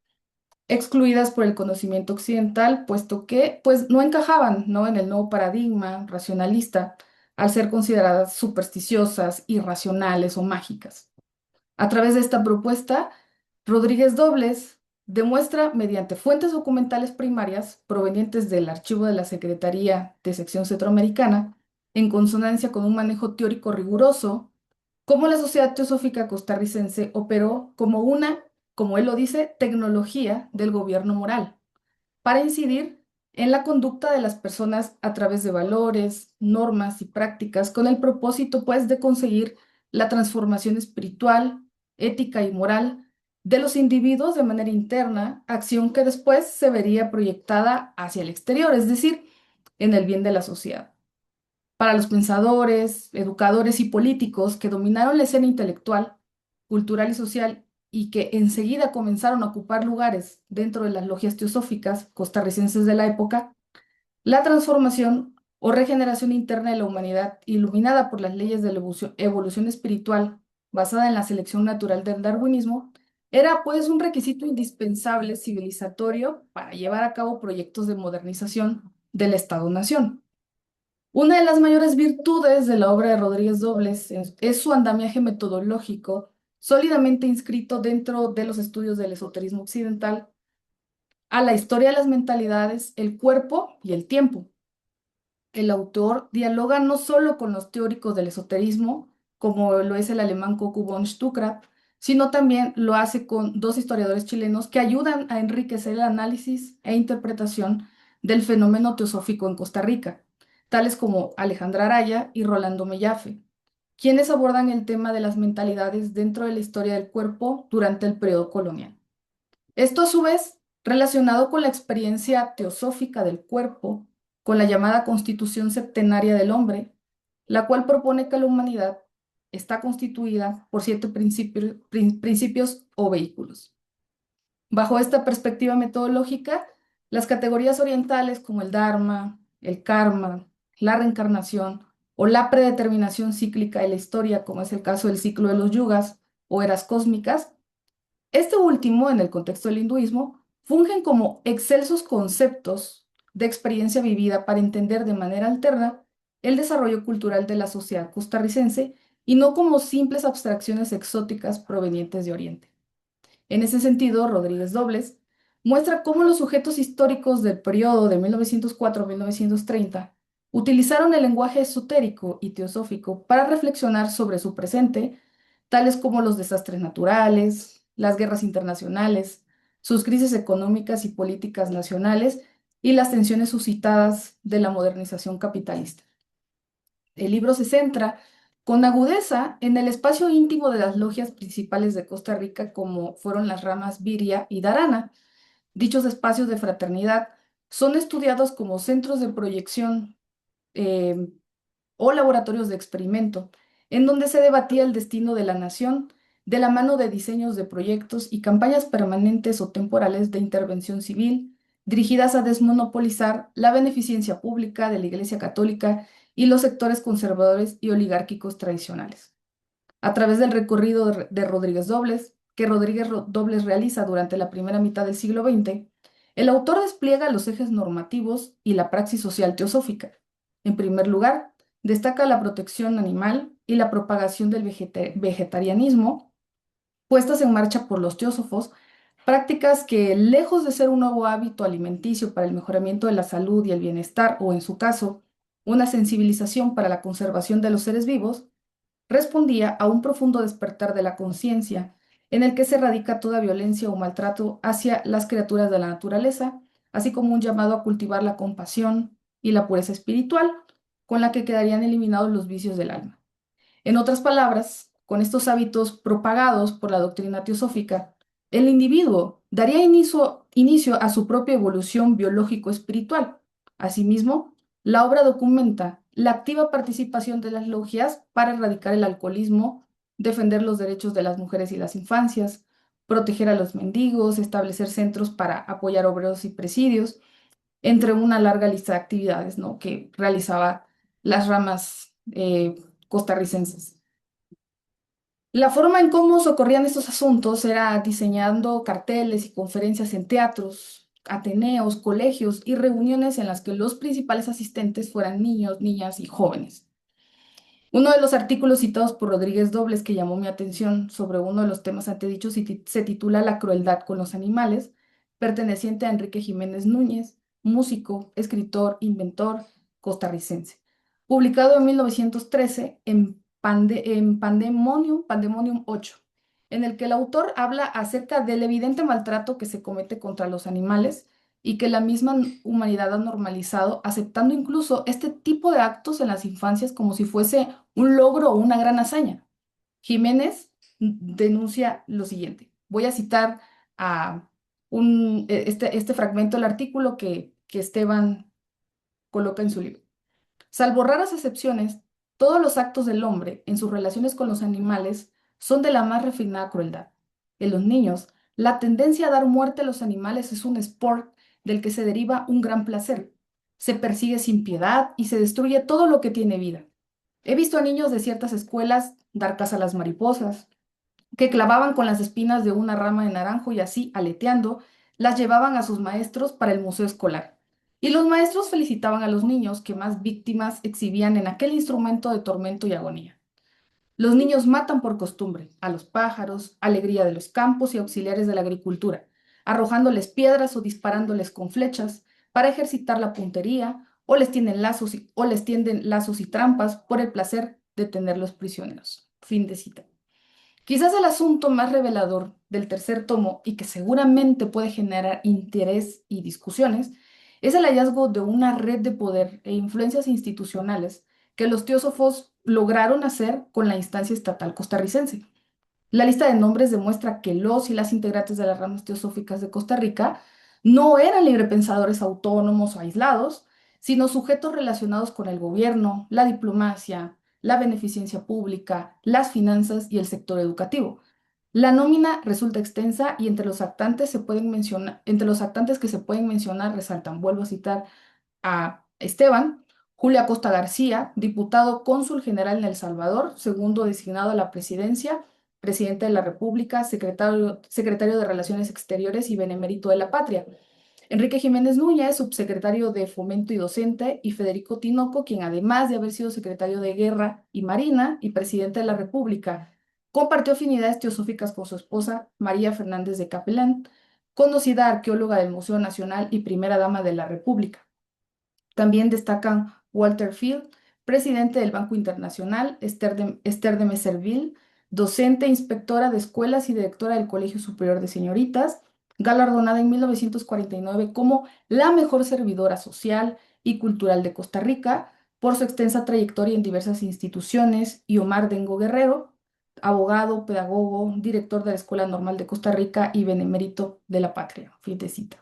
excluidas por el conocimiento occidental, puesto que pues, no encajaban, ¿no?, en el nuevo paradigma racionalista, al ser consideradas supersticiosas, irracionales o mágicas. A través de esta propuesta, Rodríguez Dobles demuestra mediante fuentes documentales primarias provenientes del archivo de la Secretaría de Sección Centroamericana, en consonancia con un manejo teórico riguroso, cómo la sociedad teosófica costarricense operó como una, como él lo dice, tecnología del gobierno moral, para incidir en la conducta de las personas a través de valores, normas y prácticas, con el propósito, pues, de conseguir la transformación espiritual, ética y moral de los individuos de manera interna, acción que después se vería proyectada hacia el exterior, es decir, en el bien de la sociedad. Para los pensadores, educadores y políticos que dominaron la escena intelectual, cultural y social y que enseguida comenzaron a ocupar lugares dentro de las logias teosóficas costarricenses de la época, la transformación o regeneración interna de la humanidad, iluminada por las leyes de la evolución espiritual basada en la selección natural del darwinismo, era pues un requisito indispensable civilizatorio para llevar a cabo proyectos de modernización del Estado-nación. Una de las mayores virtudes de la obra de Rodríguez Dobles es su andamiaje metodológico, sólidamente inscrito dentro de los estudios del esoterismo occidental, a la historia de las mentalidades, el cuerpo y el tiempo. El autor dialoga no solo con los teóricos del esoterismo, como lo es el alemán Coco von Stuckrad, sino también lo hace con dos historiadores chilenos que ayudan a enriquecer el análisis e interpretación del fenómeno teosófico en Costa Rica, tales como Alejandra Araya y Rolando Mellafe, quienes abordan el tema de las mentalidades dentro de la historia del cuerpo durante el periodo colonial. Esto, a su vez, relacionado con la experiencia teosófica del cuerpo, con la llamada Constitución Septenaria del Hombre, la cual propone que la humanidad está constituida por 7 principios o vehículos. Bajo esta perspectiva metodológica, las categorías orientales como el Dharma, el Karma, la reencarnación o la predeterminación cíclica de la historia, como es el caso del ciclo de los yugas o eras cósmicas, este último, en el contexto del hinduismo, fungen como excelsos conceptos de experiencia vivida para entender de manera alterna el desarrollo cultural de la sociedad costarricense y no como simples abstracciones exóticas provenientes de Oriente. En ese sentido, Rodríguez Dobles muestra cómo los sujetos históricos del periodo de 1904 a 1930 utilizaron el lenguaje esotérico y teosófico para reflexionar sobre su presente, tales como los desastres naturales, las guerras internacionales, sus crisis económicas y políticas nacionales y las tensiones suscitadas de la modernización capitalista. El libro se centra con agudeza en el espacio íntimo de las logias principales de Costa Rica, como fueron las ramas Viria y Darana. Dichos espacios de fraternidad son estudiados como centros de proyección eh, o laboratorios de experimento, en donde se debatía el destino de la nación de la mano de diseños de proyectos y campañas permanentes o temporales de intervención civil, dirigidas a desmonopolizar la beneficencia pública de la Iglesia Católica y los sectores conservadores y oligárquicos tradicionales. A través del recorrido de Rodríguez Dobles, que Dobles realiza durante la primera mitad del siglo XX, el autor despliega los ejes normativos y la praxis social teosófica. En primer lugar, destaca la protección animal y la propagación del vegetarianismo, puestas en marcha por los teósofos, prácticas que, lejos de ser un nuevo hábito alimenticio para el mejoramiento de la salud y el bienestar, o en su caso, una sensibilización para la conservación de los seres vivos, respondía a un profundo despertar de la conciencia en el que se radica toda violencia o maltrato hacia las criaturas de la naturaleza, así como un llamado a cultivar la compasión y la pureza espiritual, con la que quedarían eliminados los vicios del alma. En otras palabras, con estos hábitos propagados por la doctrina teosófica, el individuo daría inicio a su propia evolución biológico-espiritual. Asimismo, la obra documenta la activa participación de las logias para erradicar el alcoholismo, defender los derechos de las mujeres y las infancias, proteger a los mendigos, establecer centros para apoyar obreros y presidios, entre una larga lista de actividades, ¿no?, que realizaba las ramas costarricenses. La forma en cómo socorrían estos asuntos era diseñando carteles y conferencias en teatros, ateneos, colegios y reuniones en las que los principales asistentes fueran niños, niñas y jóvenes. Uno de los artículos citados por Rodríguez Dobles que llamó mi atención sobre uno de los temas antedichos se titula La crueldad con los animales, perteneciente a Enrique Jiménez Núñez, músico, escritor, inventor costarricense, publicado en 1913 en Pandemonium 8, en el que el autor habla acerca del evidente maltrato que se comete contra los animales y que la misma humanidad ha normalizado, aceptando incluso este tipo de actos en las infancias como si fuese un logro o una gran hazaña. Jiménez denuncia lo siguiente. Voy a citar a este fragmento del artículo que Esteban coloca en su libro. Salvo raras excepciones, todos los actos del hombre en sus relaciones con los animales son de la más refinada crueldad. En los niños, la tendencia a dar muerte a los animales es un sport del que se deriva un gran placer. Se persigue sin piedad y se destruye todo lo que tiene vida. He visto a niños de ciertas escuelas dar caza a las mariposas, que clavaban con las espinas de una rama de naranjo y así, aleteando, las llevaban a sus maestros para el museo escolar. Y los maestros felicitaban a los niños que más víctimas exhibían en aquel instrumento de tormento y agonía. Los niños matan por costumbre a los pájaros, alegría de los campos y auxiliares de la agricultura, arrojándoles piedras o disparándoles con flechas para ejercitar la puntería, o les tienden lazos y trampas por el placer de tenerlos prisioneros. Fin de cita. Quizás el asunto más revelador del tercer tomo y que seguramente puede generar interés y discusiones es el hallazgo de una red de poder e influencias institucionales que los teósofos lograron hacer con la instancia estatal costarricense. La lista de nombres demuestra que los y las integrantes de las ramas teosóficas de Costa Rica no eran librepensadores autónomos o aislados, sino sujetos relacionados con el gobierno, la diplomacia, la beneficencia pública, las finanzas y el sector educativo. La nómina resulta extensa y entre los actantes que se pueden mencionar resaltan, vuelvo a citar a Esteban, Julia Costa García, diputado cónsul general en El Salvador, segundo designado a la presidencia, presidente de la República, secretario de Relaciones Exteriores y benemérito de la Patria. Enrique Jiménez Núñez, subsecretario de Fomento y docente, y Federico Tinoco, quien además de haber sido secretario de Guerra y Marina y presidente de la República, compartió afinidades teosóficas con su esposa María Fernández de Capelán, conocida arqueóloga del Museo Nacional y primera dama de la República. También destacan Walter Field, presidente del Banco Internacional, Esther de Messerville, docente, inspectora de escuelas y directora del Colegio Superior de Señoritas, galardonada en 1949 como la mejor servidora social y cultural de Costa Rica por su extensa trayectoria en diversas instituciones, y Omar Dengo Guerrero, abogado, pedagogo, director de la Escuela Normal de Costa Rica y benemérito de la Patria. Fin de cita.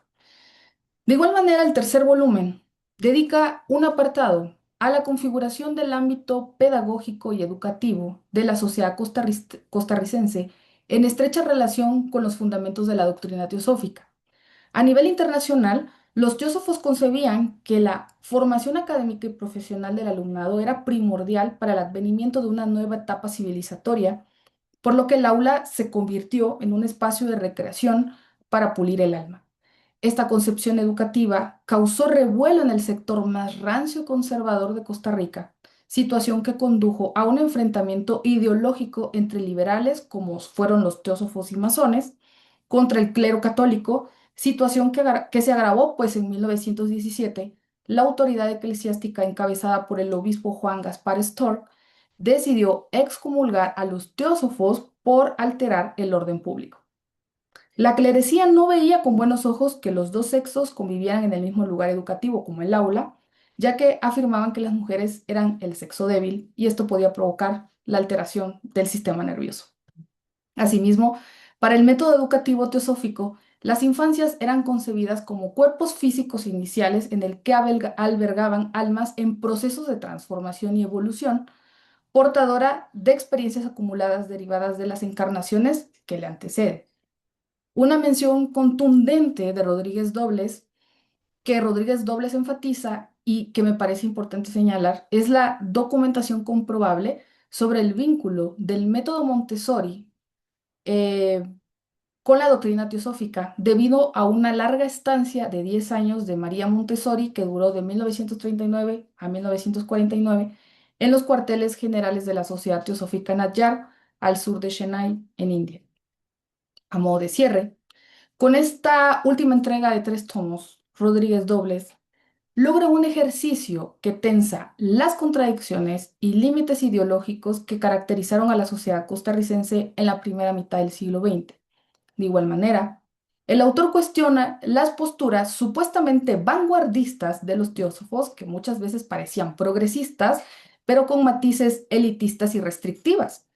De igual manera, el tercer volumen dedica un apartado a la configuración del ámbito pedagógico y educativo de la sociedad costarricense en estrecha relación con los fundamentos de la doctrina teosófica. A nivel internacional, Los teósofos concebían que la formación académica y profesional del alumnado era primordial para el advenimiento de una nueva etapa civilizatoria, por lo que el aula se convirtió en un espacio de recreación para pulir el alma. Esta concepción educativa causó revuelo en el sector más rancio y conservador de Costa Rica, situación que condujo a un enfrentamiento ideológico entre liberales, como fueron los teósofos y masones, contra el clero católico, situación que se agravó, pues en 1917 la autoridad eclesiástica encabezada por el obispo Juan Gaspar Stork decidió excomulgar a los teósofos por alterar el orden público. La clerecía no veía con buenos ojos que los dos sexos convivieran en el mismo lugar educativo como el aula, ya que afirmaban que las mujeres eran el sexo débil y esto podía provocar la alteración del sistema nervioso. Asimismo, para el método educativo teosófico, las infancias eran concebidas como cuerpos físicos iniciales en el que albergaban almas en procesos de transformación y evolución, portadora de experiencias acumuladas derivadas de las encarnaciones que le anteceden. Una mención contundente de Rodríguez Dobles, que Rodríguez Dobles enfatiza y que me parece importante señalar, es la documentación comprobable sobre el vínculo del método Montessori eh, con la doctrina teosófica, debido a una larga estancia de 10 años de María Montessori, que duró de 1939 a 1949, en los cuarteles generales de la Sociedad Teosófica Nayar, al sur de Chennai, en India. A modo de cierre, con esta última entrega de 3 tomos, Rodríguez Dobles logra un ejercicio que tensa las contradicciones y límites ideológicos que caracterizaron a la sociedad costarricense en la primera mitad del siglo XX. De igual manera, el autor cuestiona las posturas supuestamente vanguardistas de los teósofos, que muchas veces parecían progresistas, pero con matices elitistas y restrictivas,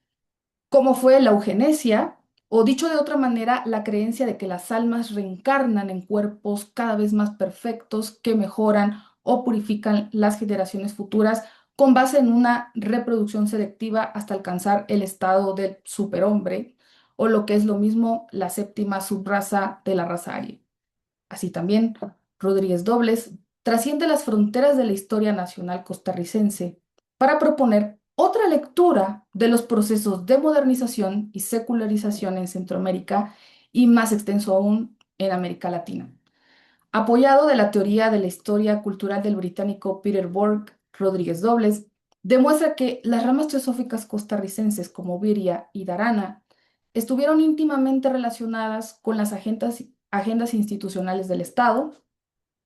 como fue la eugenesia, o dicho de otra manera, la creencia de que las almas reencarnan en cuerpos cada vez más perfectos que mejoran o purifican las generaciones futuras con base en una reproducción selectiva hasta alcanzar el estado del superhombre, o lo que es lo mismo, la séptima subraza de la raza aria. Así también, Rodríguez Dobles trasciende las fronteras de la historia nacional costarricense para proponer otra lectura de los procesos de modernización y secularización en Centroamérica y más extenso aún en América Latina. Apoyado de la teoría de la historia cultural del británico Peter Borg, Rodríguez Dobles demuestra que las ramas teosóficas costarricenses como Viria y Dharana estuvieron íntimamente relacionadas con las agendas institucionales del Estado,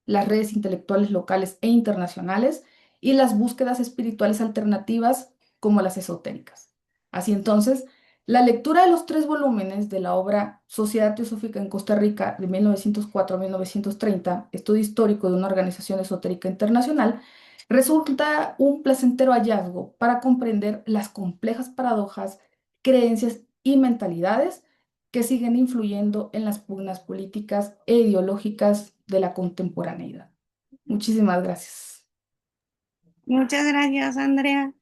las redes intelectuales locales e internacionales y las búsquedas espirituales alternativas como las esotéricas. Así entonces, la lectura de los 3 volúmenes de la obra Sociedad Teosófica en Costa Rica de 1904 a 1930, estudio histórico de una organización esotérica internacional, resulta un placentero hallazgo para comprender las complejas paradojas, creencias y mentalidades que siguen influyendo en las pugnas políticas e ideológicas de la contemporaneidad. Muchísimas gracias. Muchas gracias, Andrea.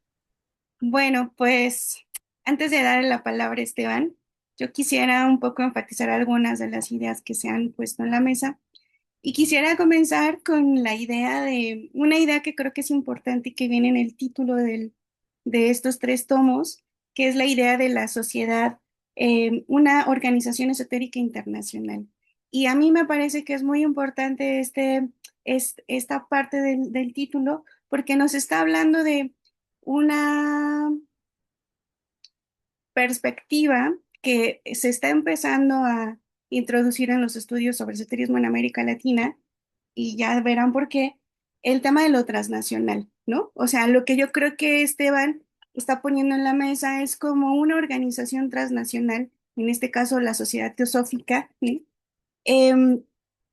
Bueno, pues antes de darle la palabra a Esteban, yo quisiera un poco enfatizar algunas de las ideas que se han puesto en la mesa y quisiera comenzar con la idea de una idea que creo que es importante y que viene en el título de estos 3 tomos, que es la idea de la sociedad, una organización esotérica internacional. Y a mí me parece que es muy importante esta parte del título porque nos está hablando de una perspectiva que se está empezando a introducir en los estudios sobre esoterismo en América Latina, y ya verán por qué, el tema de lo transnacional, ¿no? O sea, lo que yo creo que Esteban está poniendo en la mesa es como una organización transnacional, en este caso la Sociedad Teosófica, ¿sí? Em,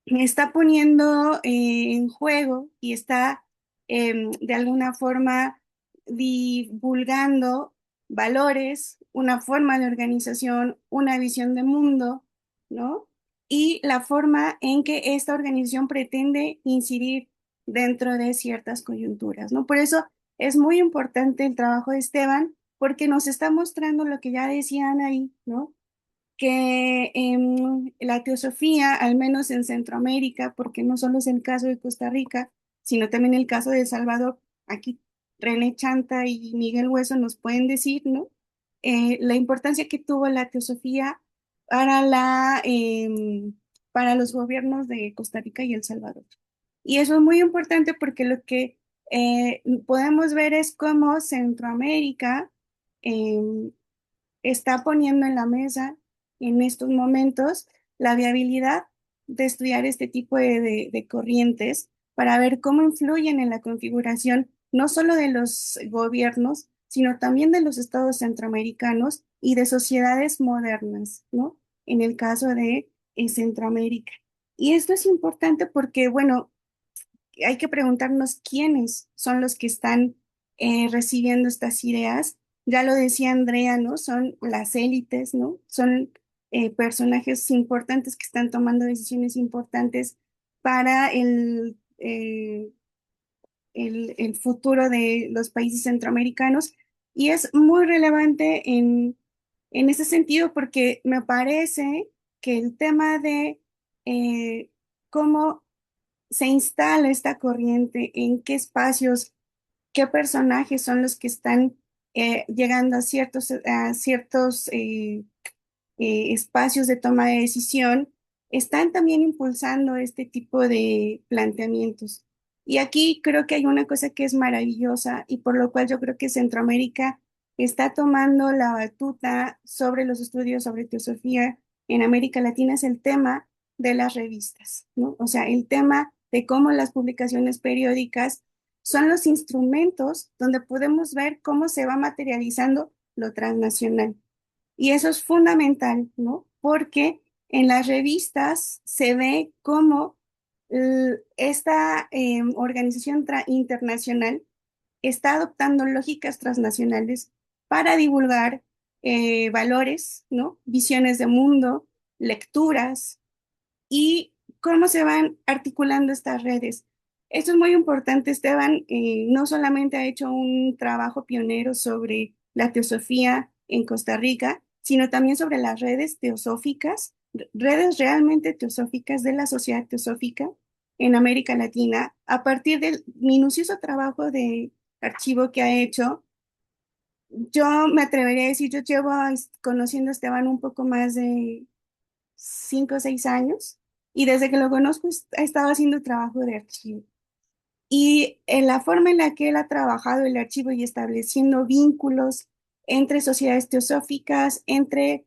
Está poniendo en juego y está de alguna forma divulgando valores, una forma de organización, una visión de mundo, ¿no? Y la forma en que esta organización pretende incidir dentro de ciertas coyunturas, ¿no? Por eso es muy importante el trabajo de Esteban, porque nos está mostrando lo que ya decían ahí, ¿no? que la teosofía, al menos en Centroamérica, porque no solo es el caso de Costa Rica, sino también el caso de El Salvador, aquí René Chanta y Miguel Hueso nos pueden decir, ¿no? La importancia que tuvo la teosofía para para los gobiernos de Costa Rica y El Salvador. Y eso es muy importante porque lo que podemos ver es cómo Centroamérica em, está poniendo en la mesa en estos momentos la viabilidad de estudiar este tipo de corrientes para ver cómo influyen en la configuración no solo de los gobiernos, sino también de los estados centroamericanos y de sociedades modernas, ¿no? En el caso de Centroamérica. Y esto es importante porque, bueno, hay que preguntarnos quiénes son los que están recibiendo estas ideas. Ya lo decía Andrea, ¿no? Son las élites, ¿no? Son personajes importantes que están tomando decisiones importantes para el futuro de los países centroamericanos. Y es muy relevante en ese sentido porque me parece que el tema de eh, cómo se instala esta corriente, en qué espacios, qué personajes son los que están llegando a ciertos espacios de toma de decisión, están también impulsando este tipo de planteamientos. Y aquí creo que hay una cosa que es maravillosa y por lo cual yo creo que Centroamérica está tomando la batuta sobre los estudios sobre teosofía en América Latina, es el tema de las revistas, ¿no? O sea, el tema de cómo las publicaciones periódicas son los instrumentos donde podemos ver cómo se va materializando lo transnacional. Y eso es fundamental, ¿no? Porque en las revistas se ve cómo esta organización internacional está adoptando lógicas transnacionales para divulgar valores, ¿no? Visiones de mundo, lecturas y cómo se van articulando estas redes. Esto es muy importante. Esteban no solamente ha hecho un trabajo pionero sobre la teosofía en Costa Rica, sino también sobre las redes teosóficas, redes realmente teosóficas de la sociedad teosófica en América Latina, a partir del minucioso trabajo de archivo que ha hecho. Yo me atrevería a decir, yo llevo conociendo a Esteban un poco más de 5 o 6 años y desde que lo conozco ha estado haciendo trabajo de archivo. Y en la forma en la que él ha trabajado el archivo y estableciendo vínculos entre sociedades teosóficas, entre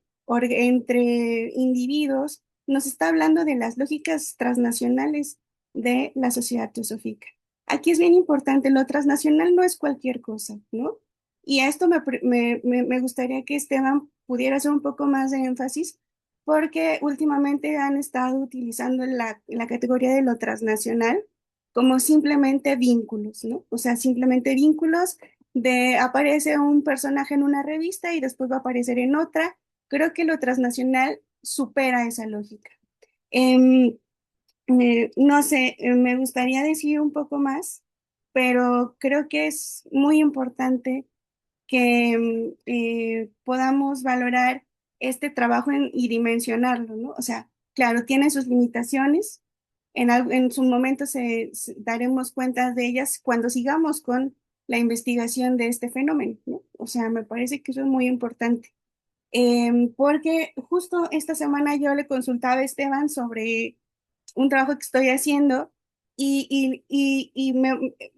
individuos, nos está hablando de las lógicas transnacionales de la sociedad teosófica. Aquí es bien importante, lo transnacional no es cualquier cosa, ¿no? Y a esto me gustaría que Esteban pudiera hacer un poco más de énfasis, porque últimamente han estado utilizando la categoría de lo transnacional como simplemente vínculos, ¿no? O sea, simplemente vínculos de aparece un personaje en una revista y después va a aparecer en otra. Creo que lo transnacional supera esa lógica. Em, no sé, me gustaría decir un poco más, pero creo que es muy importante que podamos valorar este trabajo y dimensionarlo, ¿no? O sea, claro, tiene sus limitaciones, en su momento daremos cuenta de ellas cuando sigamos con la investigación de este fenómeno, ¿no? O sea, me parece que eso es muy importante. Porque justo esta semana yo le consultaba a Esteban sobre un trabajo que estoy haciendo y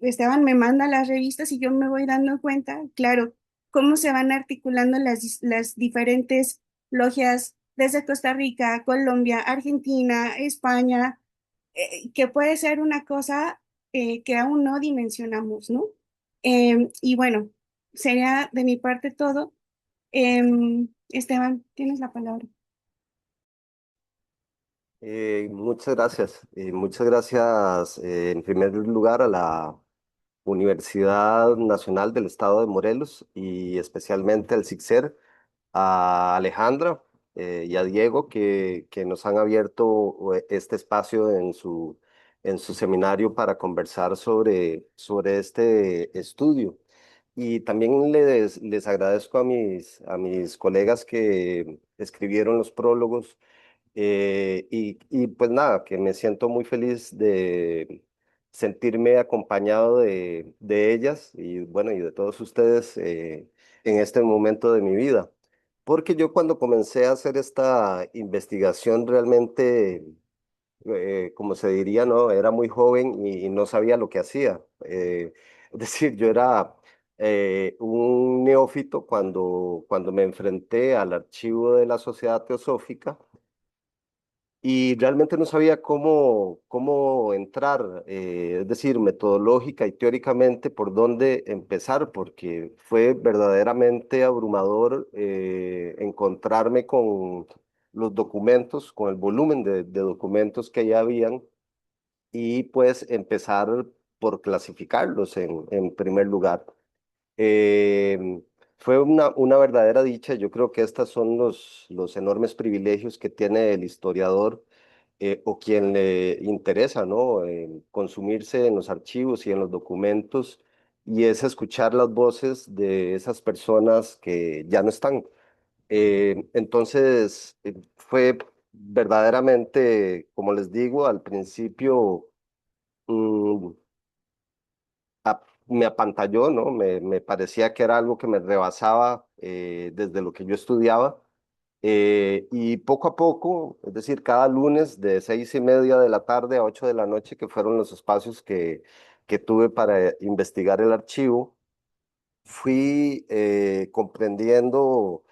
Esteban me manda las revistas y yo me voy dando cuenta, claro, cómo se van articulando las diferentes logias desde Costa Rica, Colombia, Argentina, España, que puede ser una cosa que aún no dimensionamos, ¿no? Y bueno, sería de mi parte todo. Esteban, tienes la palabra. Muchas gracias. Muchas gracias, en primer lugar, a la Universidad Nacional del Estado de Morelos y especialmente al SICSER, a Alejandra y a Diego que nos han abierto este espacio en su seminario para conversar sobre este estudio. Y también les agradezco a mis colegas que escribieron los prólogos. Y pues nada, que me siento muy feliz de sentirme acompañado de ellas y bueno, y de todos ustedes en este momento de mi vida. Porque yo cuando comencé a hacer esta investigación realmente, como se diría, ¿no? Era muy joven y no sabía lo que hacía. Es decir, yo era un neófito cuando me enfrenté al archivo de la Sociedad Teosófica y realmente no sabía cómo entrar, es decir, metodológica y teóricamente por dónde empezar, porque fue verdaderamente abrumador encontrarme con los documentos, con el volumen de documentos que ya habían y pues empezar por clasificarlos en primer lugar. Eh, Fue una verdadera dicha. Yo creo que estos son los enormes privilegios que tiene el historiador o quien le interesa, ¿no? Consumirse en los archivos y en los documentos y es escuchar las voces de esas personas que ya no están. Entonces, fue verdaderamente, como les digo, al principio mm, me apantalló, ¿no? Me parecía que era algo que me rebasaba desde lo que yo estudiaba. Y poco a poco, es decir, cada lunes de 6:30 de la tarde a 8 de la noche, que fueron los espacios que tuve para investigar el archivo, fui comprendiendo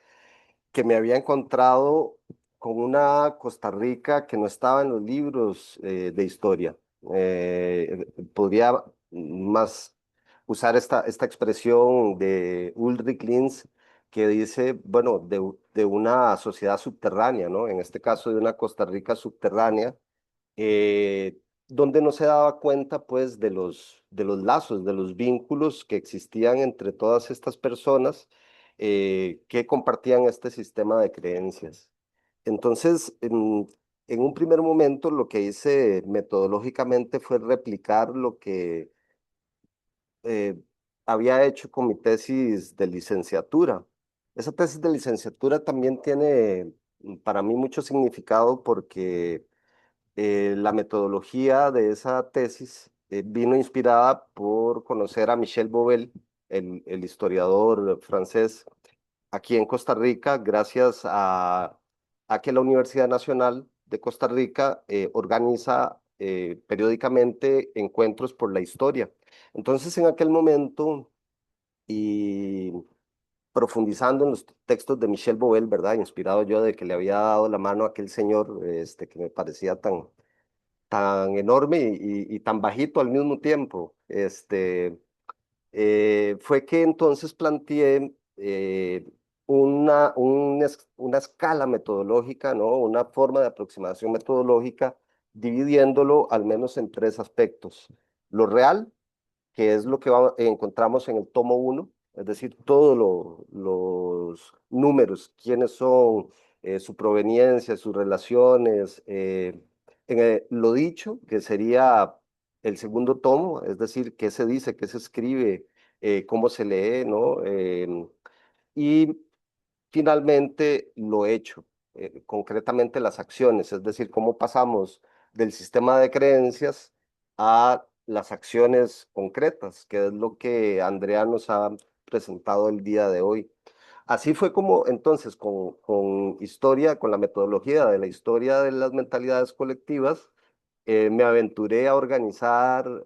que me había encontrado con una Costa Rica que no estaba en los libros de historia. Podría más usar esta expresión de Ulrich Linz que dice, bueno, de una sociedad subterránea, ¿no? En este caso de una Costa Rica subterránea, eh, donde no se daba cuenta, pues, de los lazos, de los vínculos que existían entre todas estas personas que compartían este sistema de creencias. Entonces, en un primer momento, lo que hice metodológicamente fue replicar lo que eh, había hecho con mi tesis de licenciatura. Esa tesis de licenciatura también tiene para mí mucho significado porque la metodología de esa tesis vino inspirada por conocer a Michel Bouvel, el historiador francés, aquí en Costa Rica, gracias a que la Universidad Nacional de Costa Rica organiza periódicamente encuentros por la historia. Entonces, en aquel momento, y profundizando en los textos de Michel Bouvel, ¿verdad? Inspirado yo de que le había dado la mano a aquel señor que me parecía tan enorme y tan bajito al mismo tiempo. Fue que entonces planteé una escala metodológica, ¿no? Una forma de aproximación metodológica, dividiéndolo al menos en tres aspectos. Lo real, que es lo que encontramos en el tomo uno, es decir, todos los números, quiénes son, su proveniencia, sus relaciones, lo dicho, que sería el segundo tomo, es decir, qué se dice, qué se escribe, cómo se lee, ¿no? Y finalmente lo hecho, concretamente las acciones, es decir, cómo pasamos del sistema de creencias a las acciones concretas, que es lo que Andrea nos ha presentado el día de hoy. Así fue como entonces con historia, con la metodología de la historia de las mentalidades colectivas, me aventuré a organizar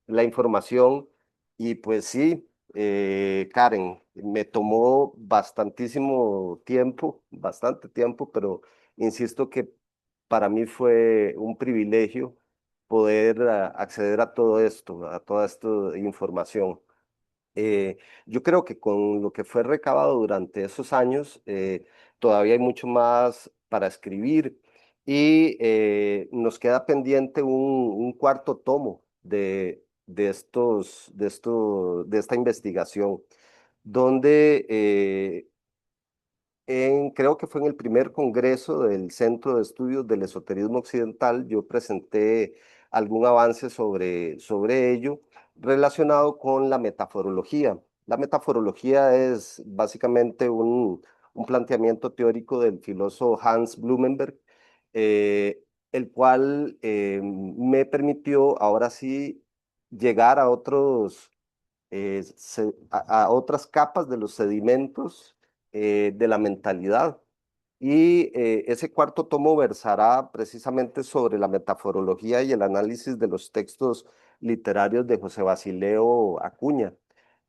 la información y pues sí, Karen, me tomó bastantísimo tiempo, bastante tiempo, pero insisto que para mí fue un privilegio poder acceder a todo esto, a toda esta información. Yo creo que con lo que fue recabado durante esos años, todavía hay mucho más para escribir y nos queda pendiente un cuarto tomo de esta investigación, donde creo que fue en el primer congreso del Centro de Estudios del Esoterismo Occidental, yo presenté algún avance sobre ello relacionado con la metaforología. La metaforología es básicamente un planteamiento teórico del filósofo Hans Blumenberg, el cual me permitió ahora sí llegar a a otras capas de los sedimentos de la mentalidad. Y ese cuarto tomo versará precisamente sobre la metaforología y el análisis de los textos literarios de José Basileo Acuña.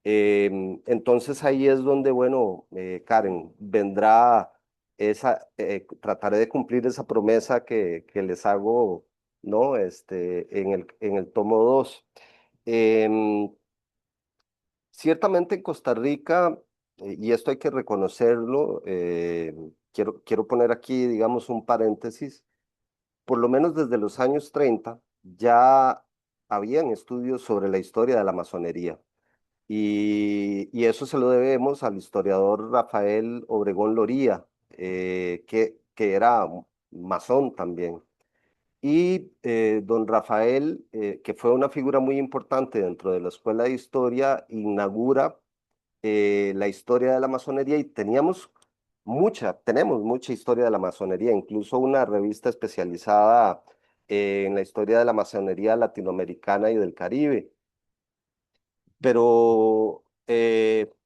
Entonces ahí es donde, bueno, Karen, vendrá trataré de cumplir esa promesa que les hago, ¿no? En el tomo 2. Ciertamente en Costa Rica, y esto hay que reconocerlo, quiero poner aquí, digamos, un paréntesis, por lo menos desde los años 30 ya habían estudios sobre la historia de la masonería. Y eso se lo debemos al historiador Rafael Obregón Loría, que era masón también. Y don Rafael, que fue una figura muy importante dentro de la Escuela de Historia, inaugura la historia de la masonería y tenemos mucha historia de la masonería, incluso una revista especializada en la historia de la masonería latinoamericana y del Caribe, pero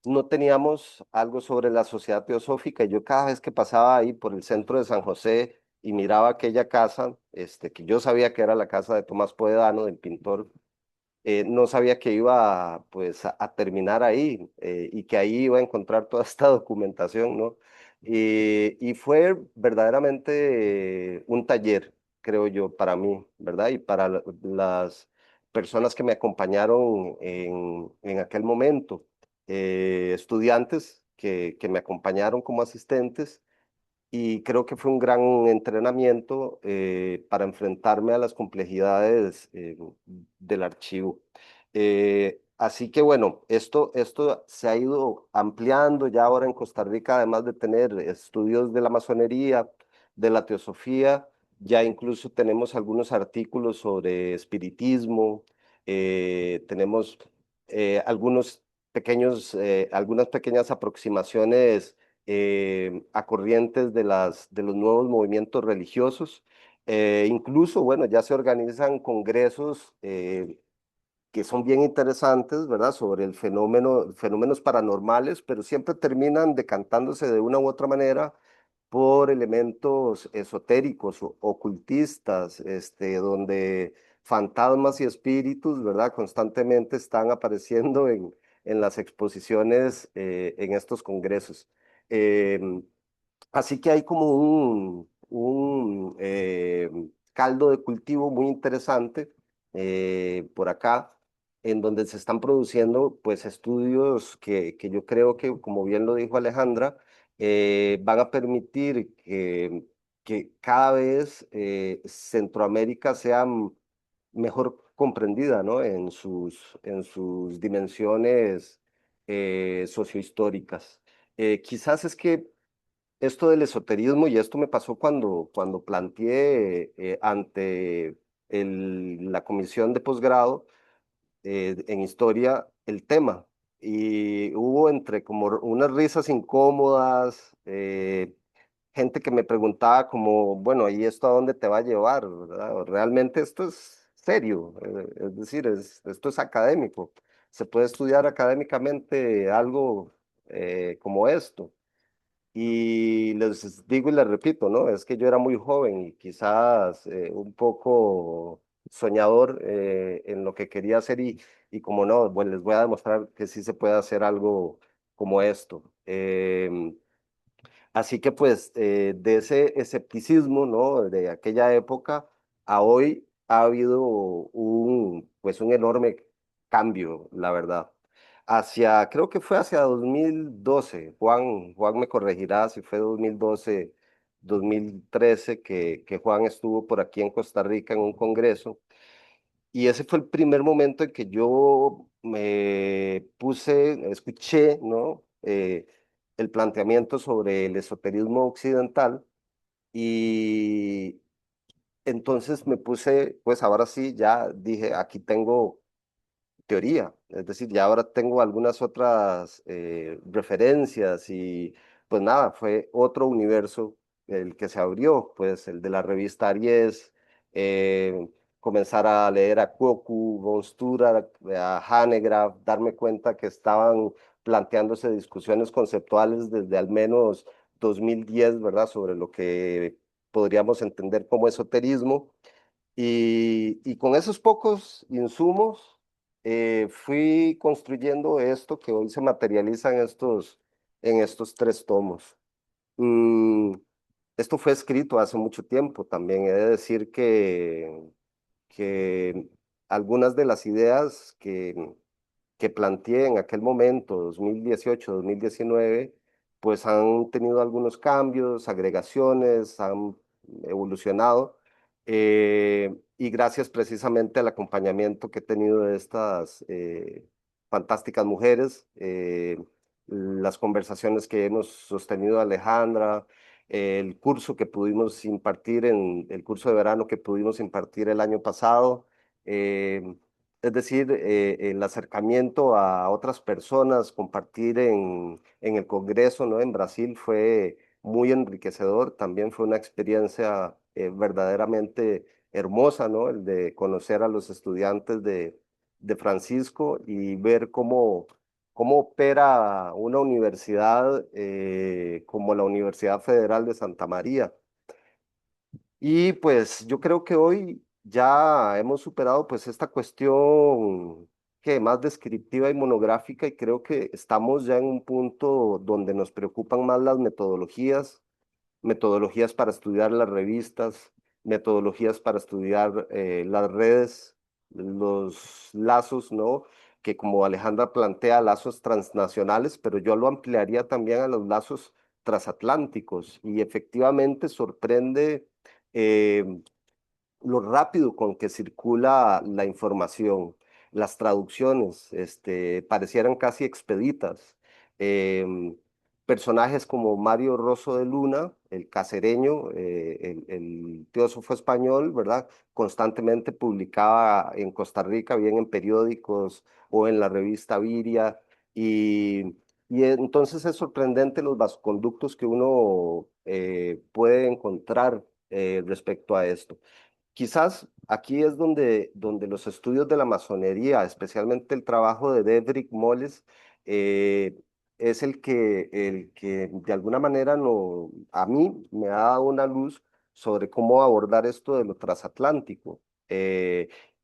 no teníamos algo sobre la sociedad teosófica. Y yo cada vez que pasaba ahí por el centro de San José y miraba aquella casa, que yo sabía que era la casa de Tomás Poedano, del pintor, no sabía que iba pues a terminar ahí y que ahí iba a encontrar toda esta documentación, ¿no? Y fue verdaderamente un taller, creo yo, para mí, ¿verdad? Y para las personas que me acompañaron en aquel momento, estudiantes que me acompañaron como asistentes y creo que fue un gran entrenamiento para enfrentarme a las complejidades del archivo. Así que bueno, esto se ha ido ampliando ya ahora en Costa Rica, además de tener estudios de la masonería, de la teosofía, ya incluso tenemos algunos artículos sobre espiritismo, tenemos algunas pequeñas aproximaciones a corrientes de los nuevos movimientos religiosos. Incluso, bueno, ya se organizan congresos que son bien interesantes, ¿verdad? Sobre fenómenos paranormales, pero siempre terminan decantándose de una u otra manera por elementos esotéricos o ocultistas, donde fantasmas y espíritus, ¿verdad? Constantemente están apareciendo en las exposiciones en estos congresos. Em, Así que hay como un caldo de cultivo muy interesante por acá, en donde se están produciendo pues estudios que yo creo que, como bien lo dijo Alejandra, van a permitir que cada vez Centroamérica sea mejor comprendida, ¿no? En sus dimensiones sociohistóricas. Quizás es que esto del esoterismo, y esto me pasó cuando planteé ante la comisión de posgrado en historia el tema. Y hubo entre como unas risas incómodas, gente que me preguntaba como, bueno, ¿y esto a dónde te va a llevar? ¿Verdad? Realmente esto es serio, es decir, esto es académico. Se puede estudiar académicamente algo como esto. Y les digo y les repito, ¿no? Es que yo era muy joven y quizás un poco soñador en lo que quería hacer y como no, pues les voy a demostrar que sí se puede hacer algo como esto. Así que pues de ese escepticismo, ¿no? De aquella época a hoy ha habido pues un enorme cambio, la verdad. Creo que fue hacia 2012, Juan me corregirá si fue 2012, 2013 que Juan estuvo por aquí en Costa Rica en un congreso y ese fue el primer momento en que yo escuché, ¿no? El planteamiento sobre el esoterismo occidental y entonces me puse, pues ahora sí, ya dije, aquí tengo teoría. Es decir, ya ahora tengo algunas otras referencias y pues nada, fue otro universo el que se abrió, pues el de la revista Aries, comenzar a leer a Koku, von Sturra, a Hanegraaff, darme cuenta que estaban planteándose discusiones conceptuales desde al menos 2010, ¿verdad? Sobre lo que podríamos entender como esoterismo. Y con esos pocos insumos fui construyendo esto que hoy se materializa en estos 3 tomos. Mm, Esto fue escrito hace mucho tiempo también. He de decir que algunas de las ideas que planteé en aquel momento, 2018, 2019, pues han tenido algunos cambios, agregaciones, han evolucionado, y gracias precisamente al acompañamiento que he tenido de estas fantásticas mujeres, las conversaciones que hemos sostenido Alejandra, el curso que pudimos impartir el curso de verano que pudimos impartir el año pasado. Es decir, el acercamiento a otras personas, compartir en el Congreso, ¿no? En Brasil fue muy enriquecedor, también fue una experiencia verdaderamente hermosa, ¿no? El de conocer a los estudiantes de Francisco y ver cómo opera una universidad como la Universidad Federal de Santa María. Y pues yo creo que hoy ya hemos superado pues esta cuestión que más descriptiva y monográfica y creo que estamos ya en un punto donde nos preocupan más las metodologías, metodologías para estudiar las revistas, metodologías para estudiar las redes, los lazos, ¿no? Que como Alejandra plantea, lazos transnacionales, pero yo lo ampliaría también a los lazos transatlánticos y efectivamente sorprende eh, lo rápido con que circula la información. Las traducciones, parecieran casi expeditas. Em, Personajes como Mario Rosso de Luna, el cacereño, el teósofo español, ¿verdad? Constantemente publicaba en Costa Rica, bien en periódicos o en la revista Viria, y entonces es sorprendente los vasoconductos que uno puede encontrar respecto a esto. Quizás aquí es donde los estudios de la masonería, especialmente el trabajo de Dedrick Moles, eh, es el que de alguna manera no, a mí me ha dado una luz sobre cómo abordar esto de lo transatlántico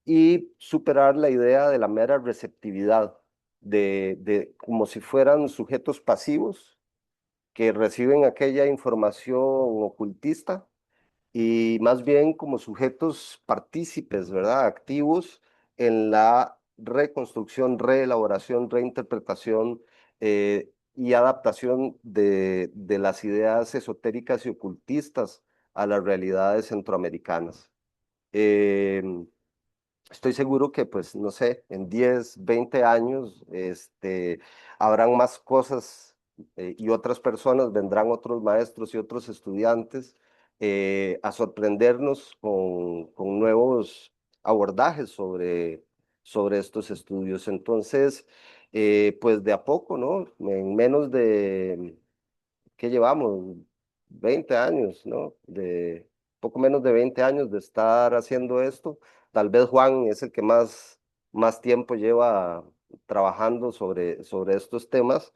y superar la idea de la mera receptividad, de como si fueran sujetos pasivos que reciben aquella información ocultista y más bien como sujetos partícipes, ¿verdad? Activos en la reconstrucción, reelaboración, reinterpretación y adaptación de las ideas esotéricas y ocultistas a las realidades centroamericanas. Eh, Estoy seguro que, pues, no sé, en 10, 20 años, habrán más cosas y otras personas, vendrán otros maestros y otros estudiantes a sorprendernos con nuevos abordajes sobre estos estudios. Entonces, pues de a poco, ¿no? En menos de ¿qué llevamos? 20 años, ¿no? Poco menos de 20 años de estar haciendo esto. Tal vez Juan es el que más tiempo lleva trabajando sobre estos temas,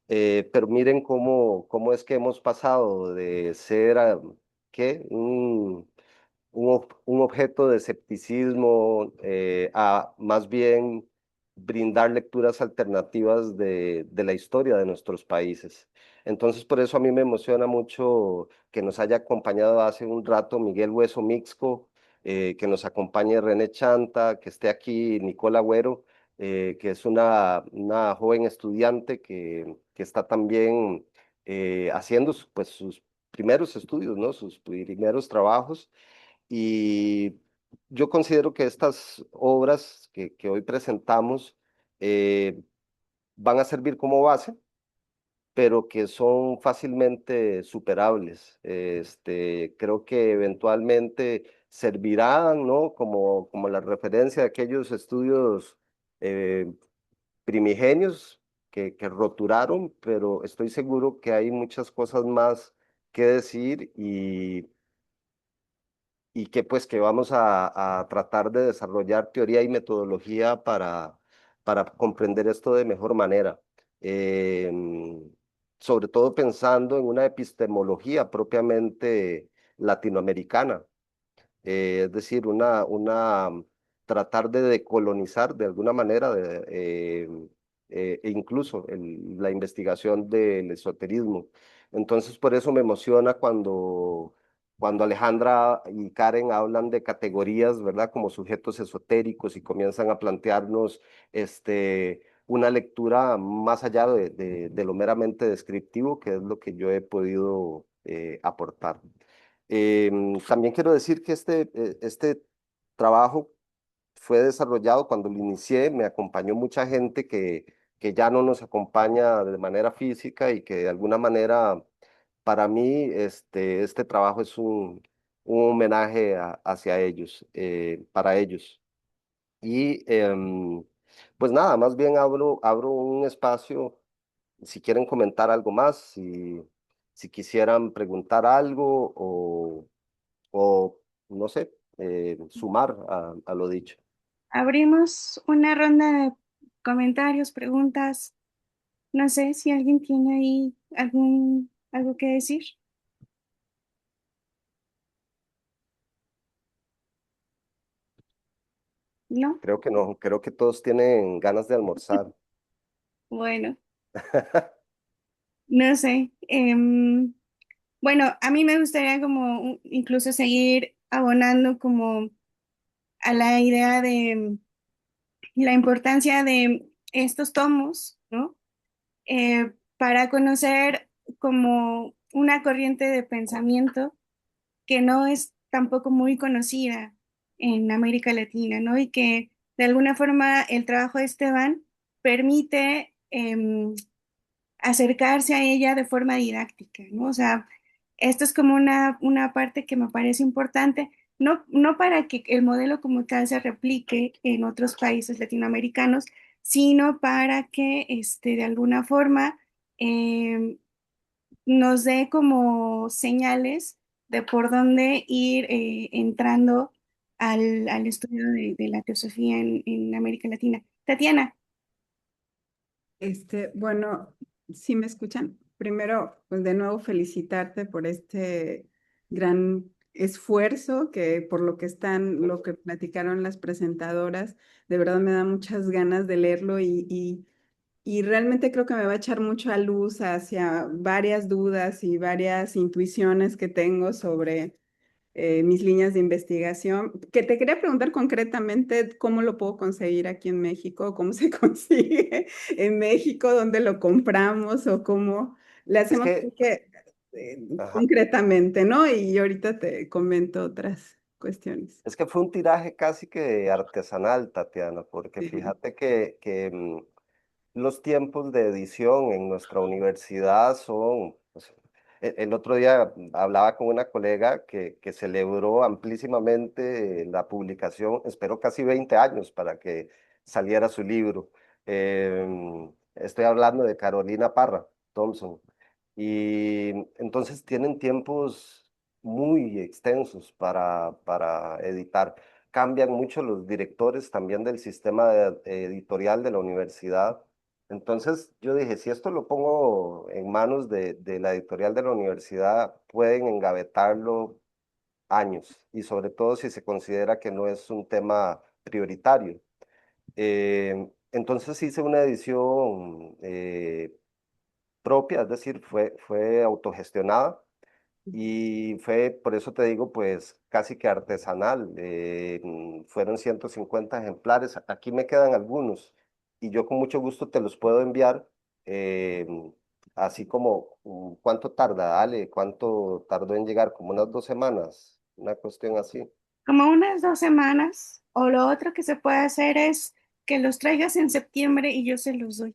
pero miren cómo es que hemos pasado de ser, ¿qué? Un objeto de escepticismo a más bien brindar lecturas alternativas de la historia de nuestros países. Entonces, por eso a mí me emociona mucho que nos haya acompañado hace un rato Miguel Hueso Mixco, que nos acompañe René Chanta, que esté aquí Nicola Agüero, que es una joven estudiante que está también haciendo pues, sus primeros estudios, ¿no? Sus primeros trabajos. Y yo considero que estas obras que hoy presentamos eh, van a servir como base, pero que son fácilmente superables. Creo que eventualmente servirán, ¿no? Como la referencia de aquellos estudios eh, primigenios que roturaron, pero estoy seguro que hay muchas cosas más que decir y que pues que vamos a tratar de desarrollar teoría y metodología para comprender esto de mejor manera. Sobre todo pensando en una epistemología propiamente latinoamericana, es decir, tratar de decolonizar de alguna manera, e incluso la investigación del esoterismo. Entonces, por eso me emociona cuando Alejandra y Karen hablan de categorías, ¿verdad? Como sujetos esotéricos y comienzan a plantearnos una lectura más allá de lo meramente descriptivo, que es lo que yo he podido aportar. También quiero decir que este trabajo fue desarrollado cuando lo inicié, me acompañó mucha gente que ya no nos acompaña de manera física y que de alguna manera para mí este trabajo es un homenaje hacia ellos, para ellos. Y pues nada, más bien abro un espacio si quieren comentar algo más, si quisieran preguntar algo o no sé, sumar a lo dicho. Abrimos una ronda de comentarios, preguntas. No sé si alguien tiene ahí algo que decir. ¿No? Creo que no, creo que todos tienen ganas de almorzar. Bueno, no sé. Bueno, a mí me gustaría como incluso seguir abonando como a la idea de la importancia de estos tomos, ¿no? Para conocer como una corriente de pensamiento que no es tampoco muy conocida en América Latina, ¿no? Y que de alguna forma el trabajo de Esteban permite acercarse a ella de forma didáctica, ¿no? O sea, esto es como una parte que me parece importante, no para que el modelo como tal se replique en otros países latinoamericanos, sino para que de alguna forma eh, nos dé como señales de por dónde ir entrando al estudio de la teosofía en América Latina. Tatiana. Bueno, si me escuchan, primero, pues de nuevo felicitarte por este gran esfuerzo que por lo que platicaron las presentadoras, de verdad me da muchas ganas de leerlo y realmente creo que me va a echar mucha luz hacia varias dudas y varias intuiciones que tengo sobre mis líneas de investigación. Que te quería preguntar concretamente cómo lo puedo conseguir aquí en México, cómo se consigue en México, dónde lo compramos o cómo le Es hacemos que, ajá, concretamente, ¿no? Y ahorita te comento otras cuestiones. es que fue un tiraje casi que artesanal, Tatiana, porque Sí. fíjate que los tiempos de edición en nuestra universidad son, pues, el otro día hablaba con una colega que celebró amplísimamente la publicación, esperó casi 20 años para que saliera su libro. Estoy hablando de Carolina Parra Thompson. Y entonces tienen tiempos muy extensos para editar. Cambian mucho los directores también del sistema editorial de la universidad. Entonces yo dije, si esto lo pongo en manos de la editorial de la universidad, pueden engavetarlo años y sobre todo si se considera que no es un tema prioritario. Entonces hice una edición propia, es decir, fue autogestionada y fue, por eso te digo, pues casi que artesanal. Fueron 150 ejemplares. Aquí me quedan algunos y yo con mucho gusto te los puedo enviar. eh, Así como, ¿cuánto tarda, Ale? ¿Cuánto tardó en llegar? Como unas 2 semanas, una cuestión así. Como unas 2 semanas, o lo otro que se puede hacer es que los traigas en septiembre y yo se los doy.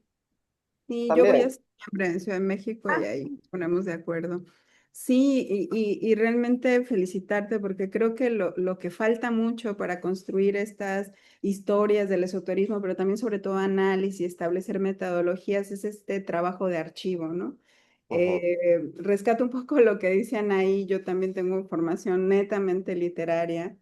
Y yo voy a También, septiembre en Ciudad de México y Ah, ahí ponemos de acuerdo. Sí, y realmente felicitarte porque creo que lo que falta mucho para construir estas historias del esoterismo, pero también sobre todo análisis y establecer metodologías, es este trabajo de archivo, ¿no? Ujú. Rescato un poco lo que dicen ahí, yo también tengo formación netamente literaria.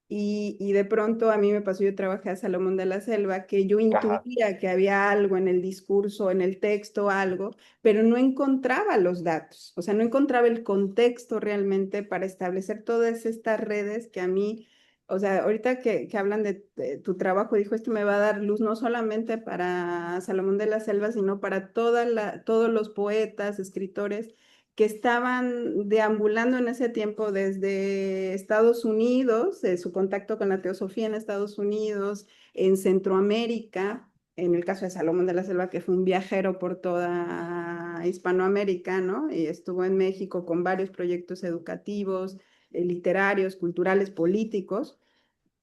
Y de pronto a mí me pasó, yo trabajé a Salomón de la Selva, que yo Ajá. intuía que había algo en el discurso, en el texto, algo, pero no encontraba los datos, o sea, no encontraba el contexto realmente para establecer todas estas redes que a mí, o sea, ahorita que hablan de tu trabajo, dijo, esto me va a dar luz no solamente para Salomón de la Selva, sino para todos los poetas, escritores que estaban deambulando en ese tiempo desde Estados Unidos, su contacto con la teosofía en Estados Unidos, en Centroamérica, en el caso de Salomón de la Selva, que fue un viajero por toda Hispanoamérica, ¿no? Y estuvo en México con varios proyectos educativos, literarios, culturales, políticos.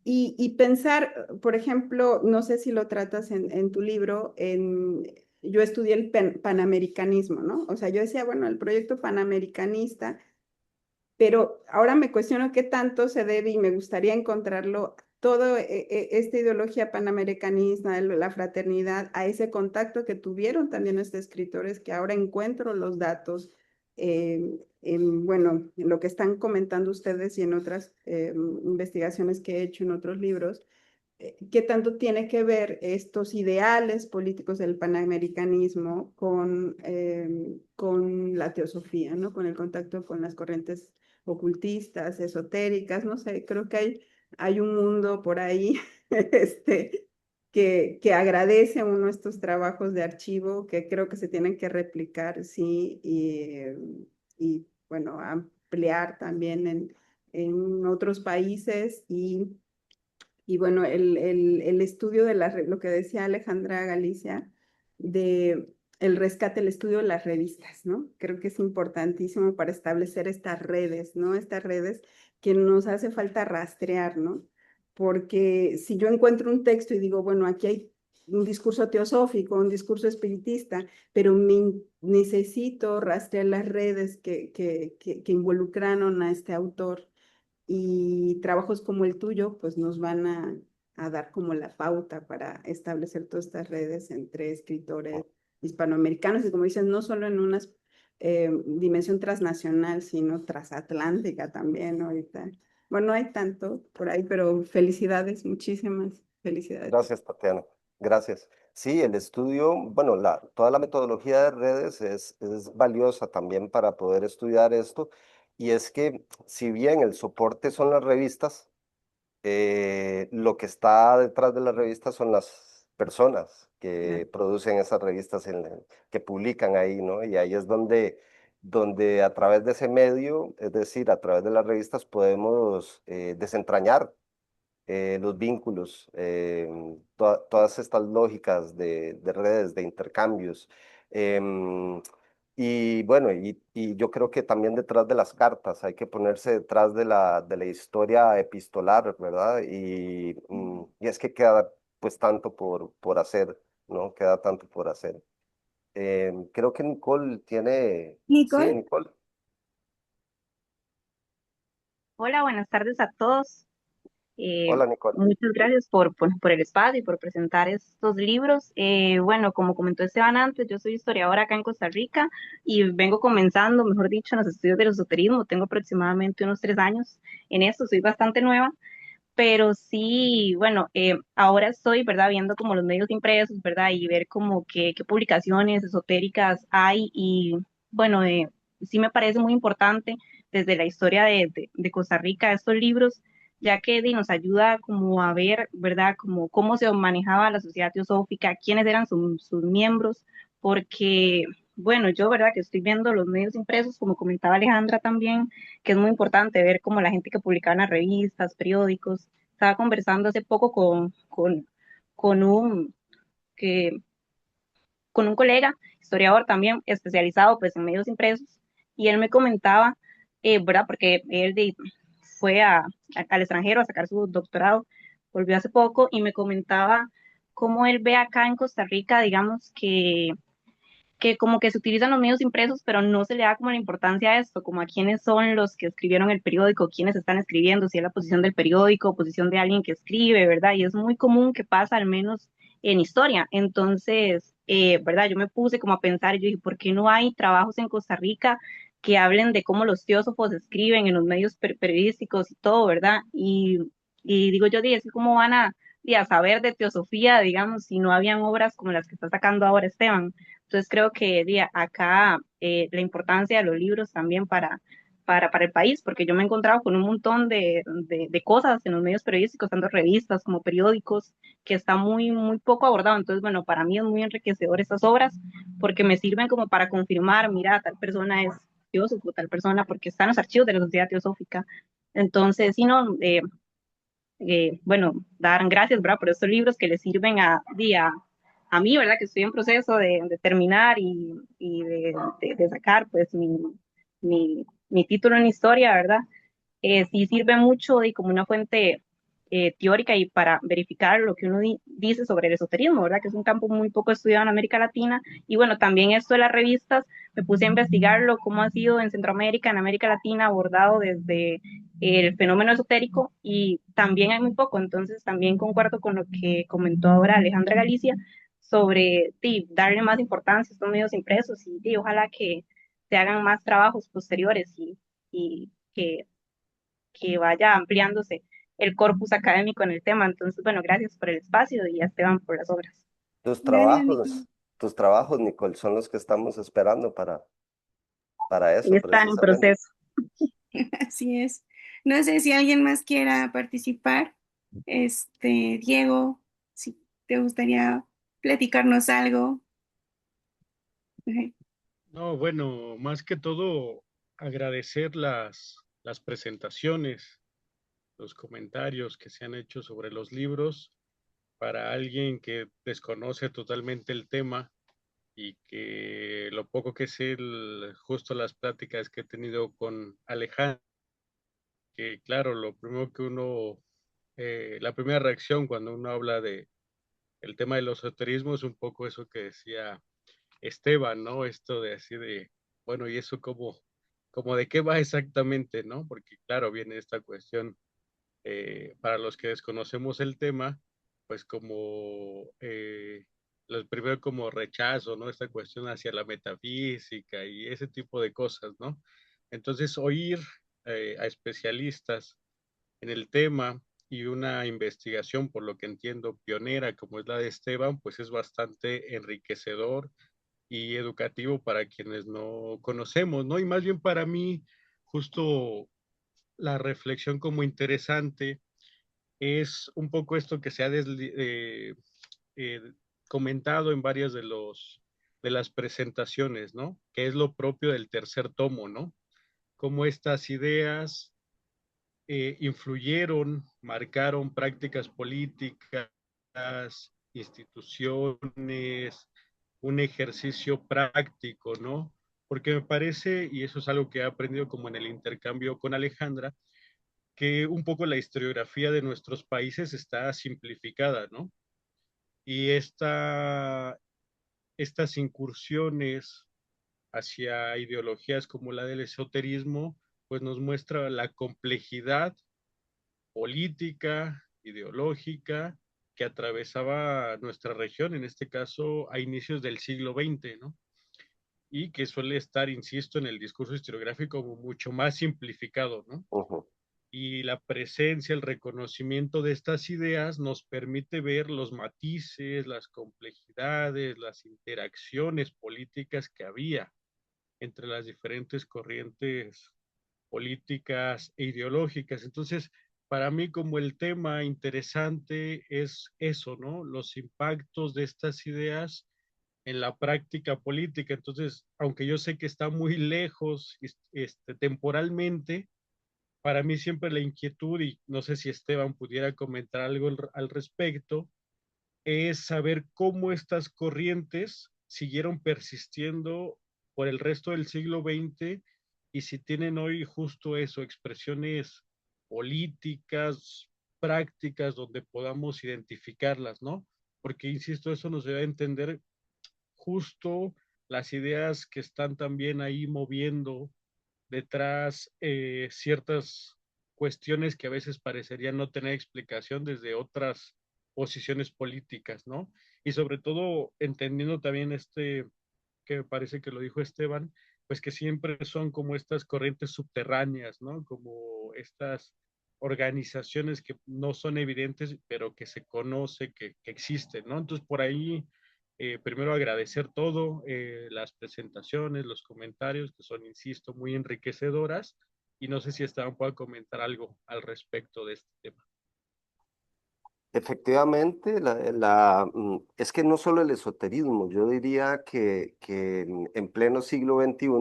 Y pensar, por ejemplo, no sé si lo tratas en tu libro, yo estudié el panamericanismo, ¿no? O sea, yo decía, bueno, el proyecto panamericanista, pero ahora me cuestiono qué tanto se debe y me gustaría encontrarlo, toda esta ideología panamericanista, la fraternidad, a ese contacto que tuvieron también estos escritores, que ahora encuentro los datos bueno, en lo que están comentando ustedes y en otras investigaciones que he hecho en otros libros, qué tanto tiene que ver estos ideales políticos del panamericanismo con la teosofía, ¿no? Con el contacto con las corrientes ocultistas, esotéricas, no sé, creo que hay un mundo por ahí que agradece a uno estos trabajos de archivo que creo que se tienen que replicar, sí, y bueno, ampliar también en otros países y bueno, el estudio de lo que decía Alejandra Galicia, de el rescate, el estudio de las revistas, ¿no? Creo que es importantísimo para establecer estas redes, ¿no? Estas redes que nos hace falta rastrear, ¿no? Porque si yo encuentro un texto y digo, bueno, aquí hay un discurso teosófico, un discurso espiritista, pero necesito rastrear las redes que involucraron a este autor y trabajos como el tuyo, pues nos van a dar como la pauta para establecer todas estas redes entre escritores hispanoamericanos y como dices, no solo en una dimensión transnacional, sino transatlántica también ahorita. Bueno, hay tanto por ahí, pero felicidades, muchísimas felicidades. Gracias, Tatiana. Gracias. Sí, el estudio, bueno, toda la metodología de redes es valiosa también para poder estudiar esto. Y es que si bien el soporte son las revistas, lo que está detrás de las revistas son las personas Claro. que producen esas revistas, que publican ahí, ¿no? Y ahí es donde a través de ese medio, es decir, a través de las revistas, podemos desentrañar los vínculos, todas estas lógicas de redes, de intercambios. em, y bueno, y yo creo que también detrás de las cartas hay que ponerse detrás de la historia epistolar, ¿verdad? Y es que queda pues tanto por hacer, ¿no? Queda tanto por hacer. Creo que Nicole tiene, sí, Nicole, Nicole. Hola, buenas tardes a todos. Eh, Hola, Nicole. Muchas gracias por el espacio y por presentar estos libros. Bueno, como comentó Esteban antes, yo soy historiadora acá en Costa Rica y vengo comenzando, mejor dicho, en los estudios del esoterismo. Tengo aproximadamente unos 3 años en esto, soy bastante nueva, pero sí, bueno, ahora estoy, ¿verdad? Viendo como los medios impresos, ¿verdad? Y ver como qué publicaciones esotéricas hay y, bueno, sí me parece muy importante desde la historia de Costa Rica estos libros, ya que nos ayuda como a ver, ¿verdad? Como cómo se manejaba la sociedad teosófica, quiénes eran sus miembros, porque, bueno, yo, ¿verdad? Que estoy viendo los medios impresos, como comentaba Alejandra también, que es muy importante ver como la gente que publicaba en las revistas, periódicos. Estaba conversando hace poco con un, que, con un colega, historiador también, especializado pues en medios impresos, y él me comentaba, ¿verdad? Porque fue al extranjero a sacar su doctorado, volvió hace poco y me comentaba cómo él ve acá en Costa Rica, digamos, que que como que se utilizan los medios impresos, pero no se le da como la importancia a esto, como a quiénes son los que escribieron el periódico, quiénes están escribiendo, si es la posición del periódico, posición de alguien que escribe, ¿verdad? Y es muy común que pasa, al menos en historia. Entonces, ¿verdad? Yo me puse como a pensar, yo dije, ¿por qué no hay trabajos en Costa Rica que hablen de cómo los teósofos escriben en los medios periodísticos y todo, ¿verdad? Y digo yo, dije, ¿cómo van a saber de teosofía, digamos, si no habían obras como las que está sacando ahora Esteban? Entonces creo que acá la importancia de los libros también para el país, porque yo me he encontrado con un montón de cosas en los medios periodísticos, tanto revistas como periódicos, que está muy, muy poco abordado. Entonces, bueno, para mí es muy enriquecedor estas obras, porque me sirven como para confirmar, mira, tal persona es teósofo, tal persona, porque están los archivos de la Sociedad Teosófica. Entonces, si no, bueno, dar gracias, ¿verdad? Por estos libros que le sirven a mí, ¿verdad? Que estoy en proceso de terminar y de sacar, pues, mi título en historia, ¿verdad? Sí sirve mucho y como una fuente teórica y para verificar lo que uno dice sobre el esoterismo, ¿verdad? Que es un campo muy poco estudiado en América Latina. Y bueno, también esto de las revistas, me puse a investigarlo, cómo ha sido en Centroamérica, en América Latina, abordado desde el fenómeno esotérico y también hay muy poco. Entonces también concuerdo con lo que comentó ahora Alejandra Galicia sobre darle más importancia a estos medios impresos y ojalá que se hagan más trabajos posteriores y que vaya ampliándose el corpus académico en el tema. Entonces, bueno, gracias por el espacio y a Esteban por las obras. Tus Gracias, Nicolás. trabajos, tus trabajos, Nicole, son los que estamos esperando para Y eso, está en precisamente. proceso. Así es. No sé si alguien más quiera participar. Diego, si te gustaría platicarnos algo. Ajá. No, bueno, más que todo, agradecer las presentaciones, los comentarios que se han hecho sobre los libros para alguien que desconoce totalmente el tema y que lo poco que sé, justo las pláticas que he tenido con Alejandro, que claro, lo primero que uno, la primera reacción cuando uno habla de el tema del esoterismo es un poco eso que decía Esteban, ¿no? Esto de así de, bueno, ¿y eso cómo de qué va exactamente, ¿no? Porque claro, viene esta cuestión, para los que desconocemos el tema, pues como, los primero como rechazo, ¿no? Esta cuestión hacia la metafísica y ese tipo de cosas, ¿no? Entonces, oír a especialistas en el tema y una investigación, por lo que entiendo, pionera como es la de Esteban, pues es bastante enriquecedor y educativo para quienes no conocemos, ¿no? Y más bien para mí, justo la reflexión como interesante es un poco esto que se ha eh, comentado en varias de las presentaciones, ¿no? Que es lo propio del tercer tomo, ¿no? Cómo estas ideas influyeron, marcaron prácticas políticas, instituciones, un ejercicio práctico, ¿no? Porque me parece, y eso es algo que he aprendido como en el intercambio con Alejandra, que un poco la historiografía de nuestros países está simplificada, ¿no? Y estas incursiones hacia ideologías como la del esoterismo, pues nos muestra la complejidad política, ideológica, que atravesaba nuestra región, en este caso a inicios del siglo XX, ¿no? Y que suele estar, insisto, en el discurso historiográfico como mucho más simplificado, ¿no? Ujú. Y la presencia, el reconocimiento de estas ideas nos permite ver los matices, las complejidades, las interacciones políticas que había entre las diferentes corrientes políticas e ideológicas. Entonces, para mí como el tema interesante es eso, ¿no? Los impactos de estas ideas en la práctica política. Entonces, aunque yo sé que está muy lejos temporalmente, para mí siempre la inquietud, y no sé si Esteban pudiera comentar algo al respecto, es saber cómo estas corrientes siguieron persistiendo por el resto del siglo XX y si tienen hoy justo eso, expresiones políticas, prácticas, donde podamos identificarlas, ¿no? Porque, insisto, eso nos debe entender justo las ideas que están también ahí moviendo detrás ciertas cuestiones que a veces parecerían no tener explicación desde otras posiciones políticas, ¿no? Y sobre todo entendiendo también que me parece que lo dijo Esteban, pues que siempre son como estas corrientes subterráneas, ¿no? Como estas organizaciones que no son evidentes, pero que se conoce que existen, ¿no? Entonces, por ahí, primero agradecer todo, las presentaciones, los comentarios, que son, insisto, muy enriquecedoras, y no sé si Esteban pueda comentar algo al respecto de este tema. Efectivamente, es que no solo el esoterismo, yo diría que en pleno siglo XXI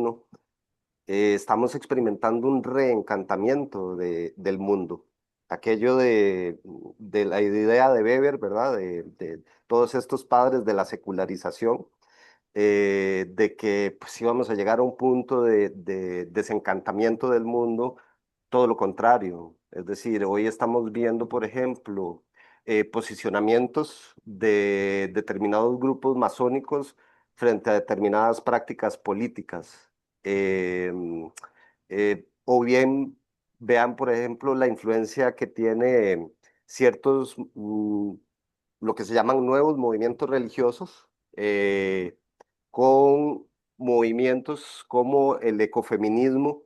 estamos experimentando un reencantamiento del mundo. Aquello de la idea de Weber, ¿verdad? De todos estos padres de la secularización, de que pues íbamos a llegar a un punto de desencantamiento del mundo, todo lo contrario. Es decir, hoy estamos viendo, por ejemplo, posicionamientos de determinados grupos masónicos frente a determinadas prácticas políticas. Eh, o bien vean, por ejemplo, la influencia que tiene ciertos, lo que se llaman nuevos movimientos religiosos, con movimientos como el ecofeminismo,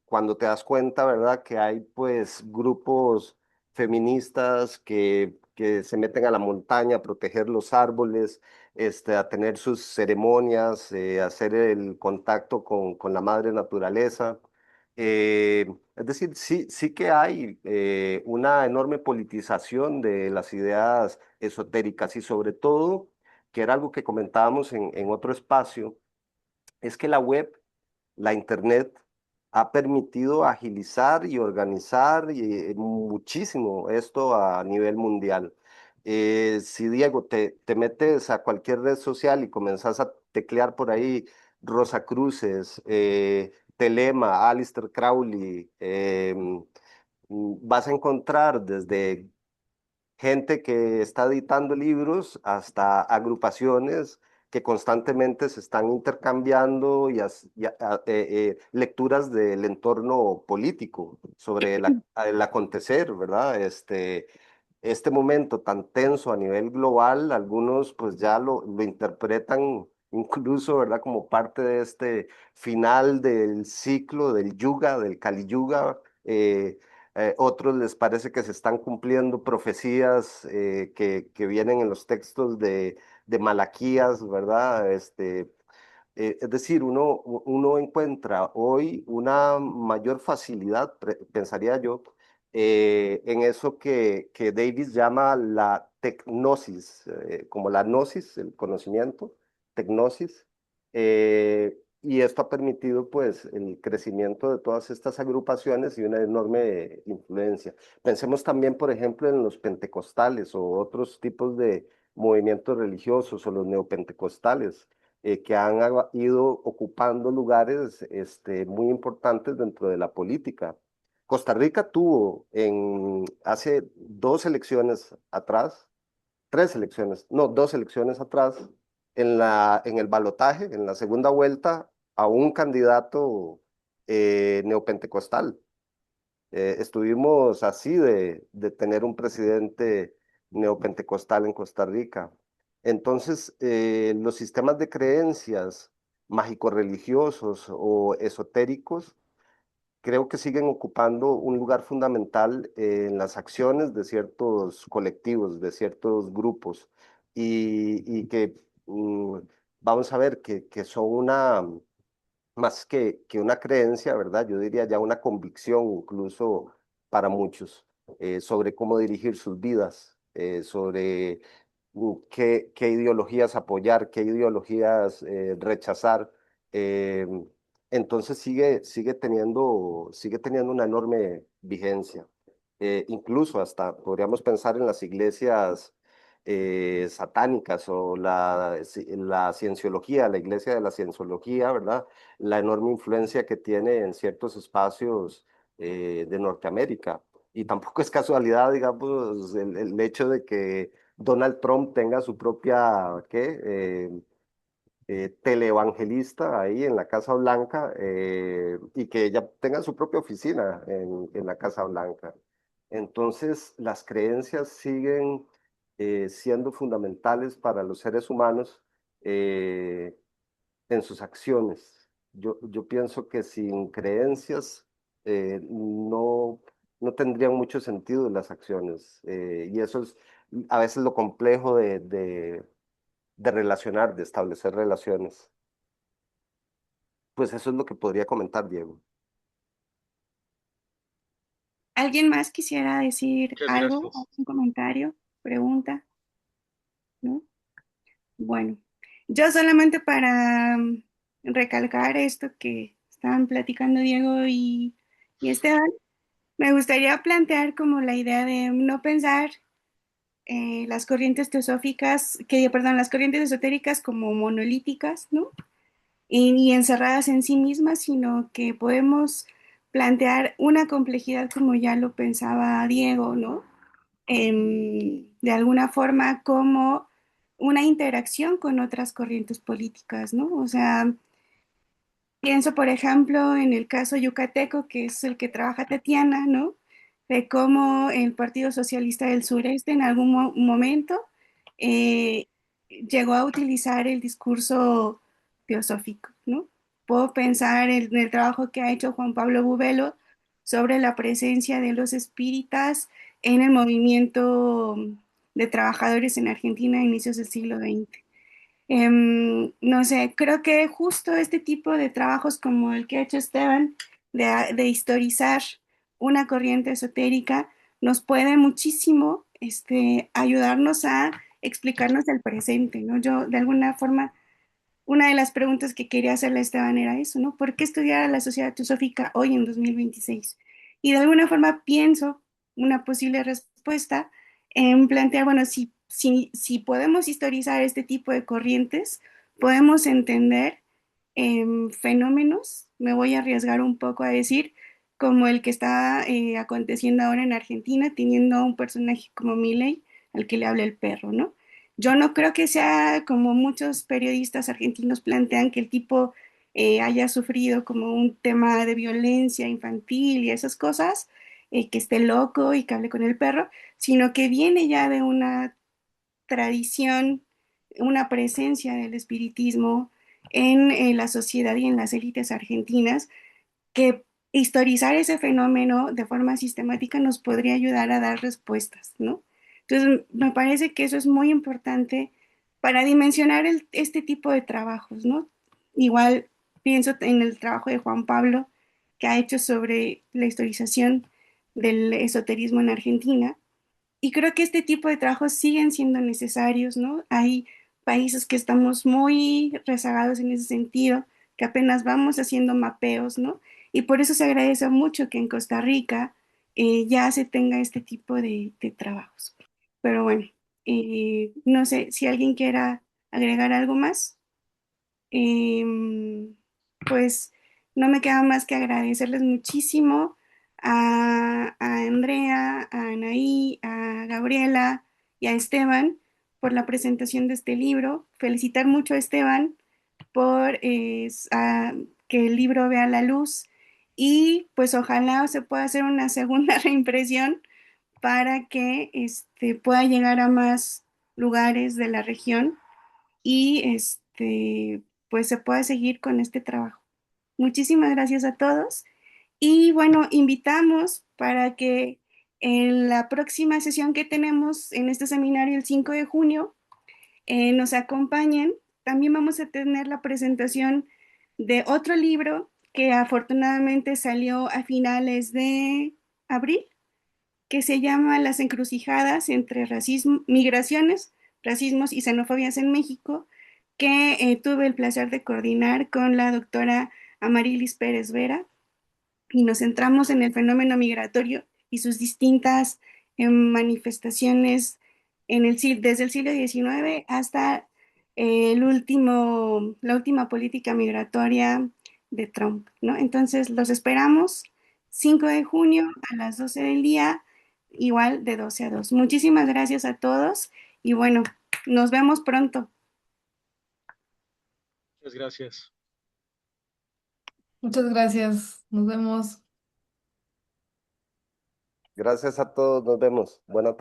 cuando te das cuenta, ¿verdad? Que hay pues grupos feministas que se meten a la montaña a proteger los árboles, a tener sus ceremonias, hacer el contacto con la madre naturaleza. Es decir, sí que hay una enorme politización de las ideas esotéricas y sobre todo, que era algo que comentábamos en otro espacio, es que la web, la internet, ha permitido agilizar y organizar muchísimo esto a nivel mundial. Si Diego, te metes a cualquier red social y comenzás a teclear por ahí Rosacruces, Telema, Aleister Crowley, vas a encontrar desde gente que está editando libros hasta agrupaciones que constantemente se están intercambiando lecturas del entorno político sobre el acontecer, ¿verdad? Este momento tan tenso a nivel global, algunos pues ya lo interpretan incluso, ¿verdad? Como parte de este final del ciclo del Yuga, del Kali Yuga. Otros les parece que se están cumpliendo profecías que vienen en los textos de Malaquías, ¿verdad? Es decir, uno encuentra hoy una mayor facilidad, pensaría yo, en eso que Davis llama la tecnosis, como la gnosis, el conocimiento, tecnosis, y esto ha permitido pues el crecimiento de todas estas agrupaciones y una enorme influencia. Pensemos también, por ejemplo, en los pentecostales o otros tipos de movimientos religiosos o los neopentecostales que han ido ocupando lugares muy importantes dentro de la política. Costa Rica tuvo hace 2 elecciones atrás, 3 elecciones, no, 2 elecciones atrás, en el balotaje, en la segunda vuelta, a un candidato neopentecostal. Estuvimos así de tener un presidente neopentecostal en Costa Rica. Entonces, los sistemas de creencias mágico-religiosos o esotéricos creo que siguen ocupando un lugar fundamental en las acciones de ciertos colectivos, de ciertos grupos, y que vamos a ver que son más que una creencia, ¿verdad? Yo diría ya una convicción incluso para muchos sobre cómo dirigir sus vidas, sobre qué ideologías apoyar, qué ideologías rechazar. eh, entonces sigue teniendo una enorme vigencia. Incluso hasta podríamos pensar en las iglesias satánicas o la cienciología, la iglesia de la cienciología, ¿verdad? La enorme influencia que tiene en ciertos espacios de Norteamérica. Y tampoco es casualidad, digamos, el hecho de que Donald Trump tenga su propia, ¿qué? teleevangelista ahí en la Casa Blanca y que ella tenga su propia oficina en la Casa Blanca. Entonces, las creencias siguen siendo fundamentales para los seres humanos en sus acciones. Yo pienso que sin creencias no tendrían mucho sentido las acciones. Y eso es a veces lo complejo de relacionar, de establecer relaciones. Pues eso es lo que podría comentar, Diego. ¿Alguien más quisiera decir Muchas algo? gracias. ¿Un comentario? ¿Pregunta? ¿No? Bueno, yo solamente para recalcar esto que estaban platicando Diego y Esteban, me gustaría plantear como la idea de no pensar las corrientes teosóficas, perdón, las corrientes esotéricas como monolíticas, ¿no? Y encerradas en sí mismas, sino que podemos plantear una complejidad como ya lo pensaba Diego, ¿no? De alguna forma como una interacción con otras corrientes políticas, ¿no? O sea, pienso, por ejemplo, en el caso yucateco, que es el que trabaja Tatiana, ¿no? De cómo el Partido Socialista del Sureste en algún momento eh, llegó a utilizar el discurso teosófico, ¿no? Puedo pensar en el trabajo que ha hecho Juan Pablo Bubelo sobre la presencia de los espíritas en el movimiento de trabajadores en Argentina a inicios del siglo XX. No sé, creo que justo este tipo de trabajos como el que ha hecho Esteban, de historizar una corriente esotérica, nos puede muchísimo ayudarnos a explicarnos el presente, ¿no? Yo, de alguna forma, una de las preguntas que quería hacerle a Esteban era eso, ¿no? ¿Por qué estudiar a la sociedad teosófica hoy en 2026? Y de alguna forma pienso una posible respuesta en plantear, bueno, si podemos historizar este tipo de corrientes, podemos entender fenómenos, me voy a arriesgar un poco a decir, como el que está aconteciendo ahora en Argentina, teniendo a un personaje como Milei, al que le habla el perro, ¿no? Yo no creo que sea como muchos periodistas argentinos plantean que el tipo haya sufrido como un tema de violencia infantil y esas cosas, que esté loco y que hable con el perro, sino que viene ya de una tradición, una presencia del espiritismo en la sociedad y en las élites argentinas, que historizar ese fenómeno de forma sistemática nos podría ayudar a dar respuestas, ¿no? Entonces, me parece que eso es muy importante para dimensionar este tipo de trabajos, ¿no? Igual pienso en el trabajo de Juan Pablo, que ha hecho sobre la historización del esoterismo en Argentina, y creo que este tipo de trabajos siguen siendo necesarios, ¿no? Hay países que estamos muy rezagados en ese sentido, que apenas vamos haciendo mapeos, ¿no? Y por eso se agradece mucho que en Costa Rica ya se tenga este tipo de trabajos. Pero bueno, no sé si alguien quiera agregar algo más. Em, pues no me queda más que agradecerles muchísimo a Andrea, a Anaí, a Gabriela y a Esteban por la presentación de este libro. Felicitar mucho a Esteban por que el libro vea la luz y pues ojalá se pueda hacer una segunda reimpresión para que pueda llegar a más lugares de la región y pues se pueda seguir con este trabajo. Muchísimas gracias a todos y bueno, invitamos para que en la próxima sesión que tenemos en este seminario el 5 de junio nos acompañen. También vamos a tener la presentación de otro libro que afortunadamente salió a finales de abril, que se llama Las encrucijadas entre racismo, migraciones, racismos y xenofobias en México, que tuve el placer de coordinar con la doctora Amarilis Pérez Vera, y nos centramos en el fenómeno migratorio y sus distintas manifestaciones desde el siglo XIX hasta la última política migratoria de Trump, ¿no? Entonces, los esperamos 5 de junio a las 12 del día, igual de 12 a 2. Muchísimas gracias a todos y bueno, nos vemos pronto. Muchas gracias. Muchas gracias. Nos vemos. Gracias a todos, nos vemos. Buena tarde.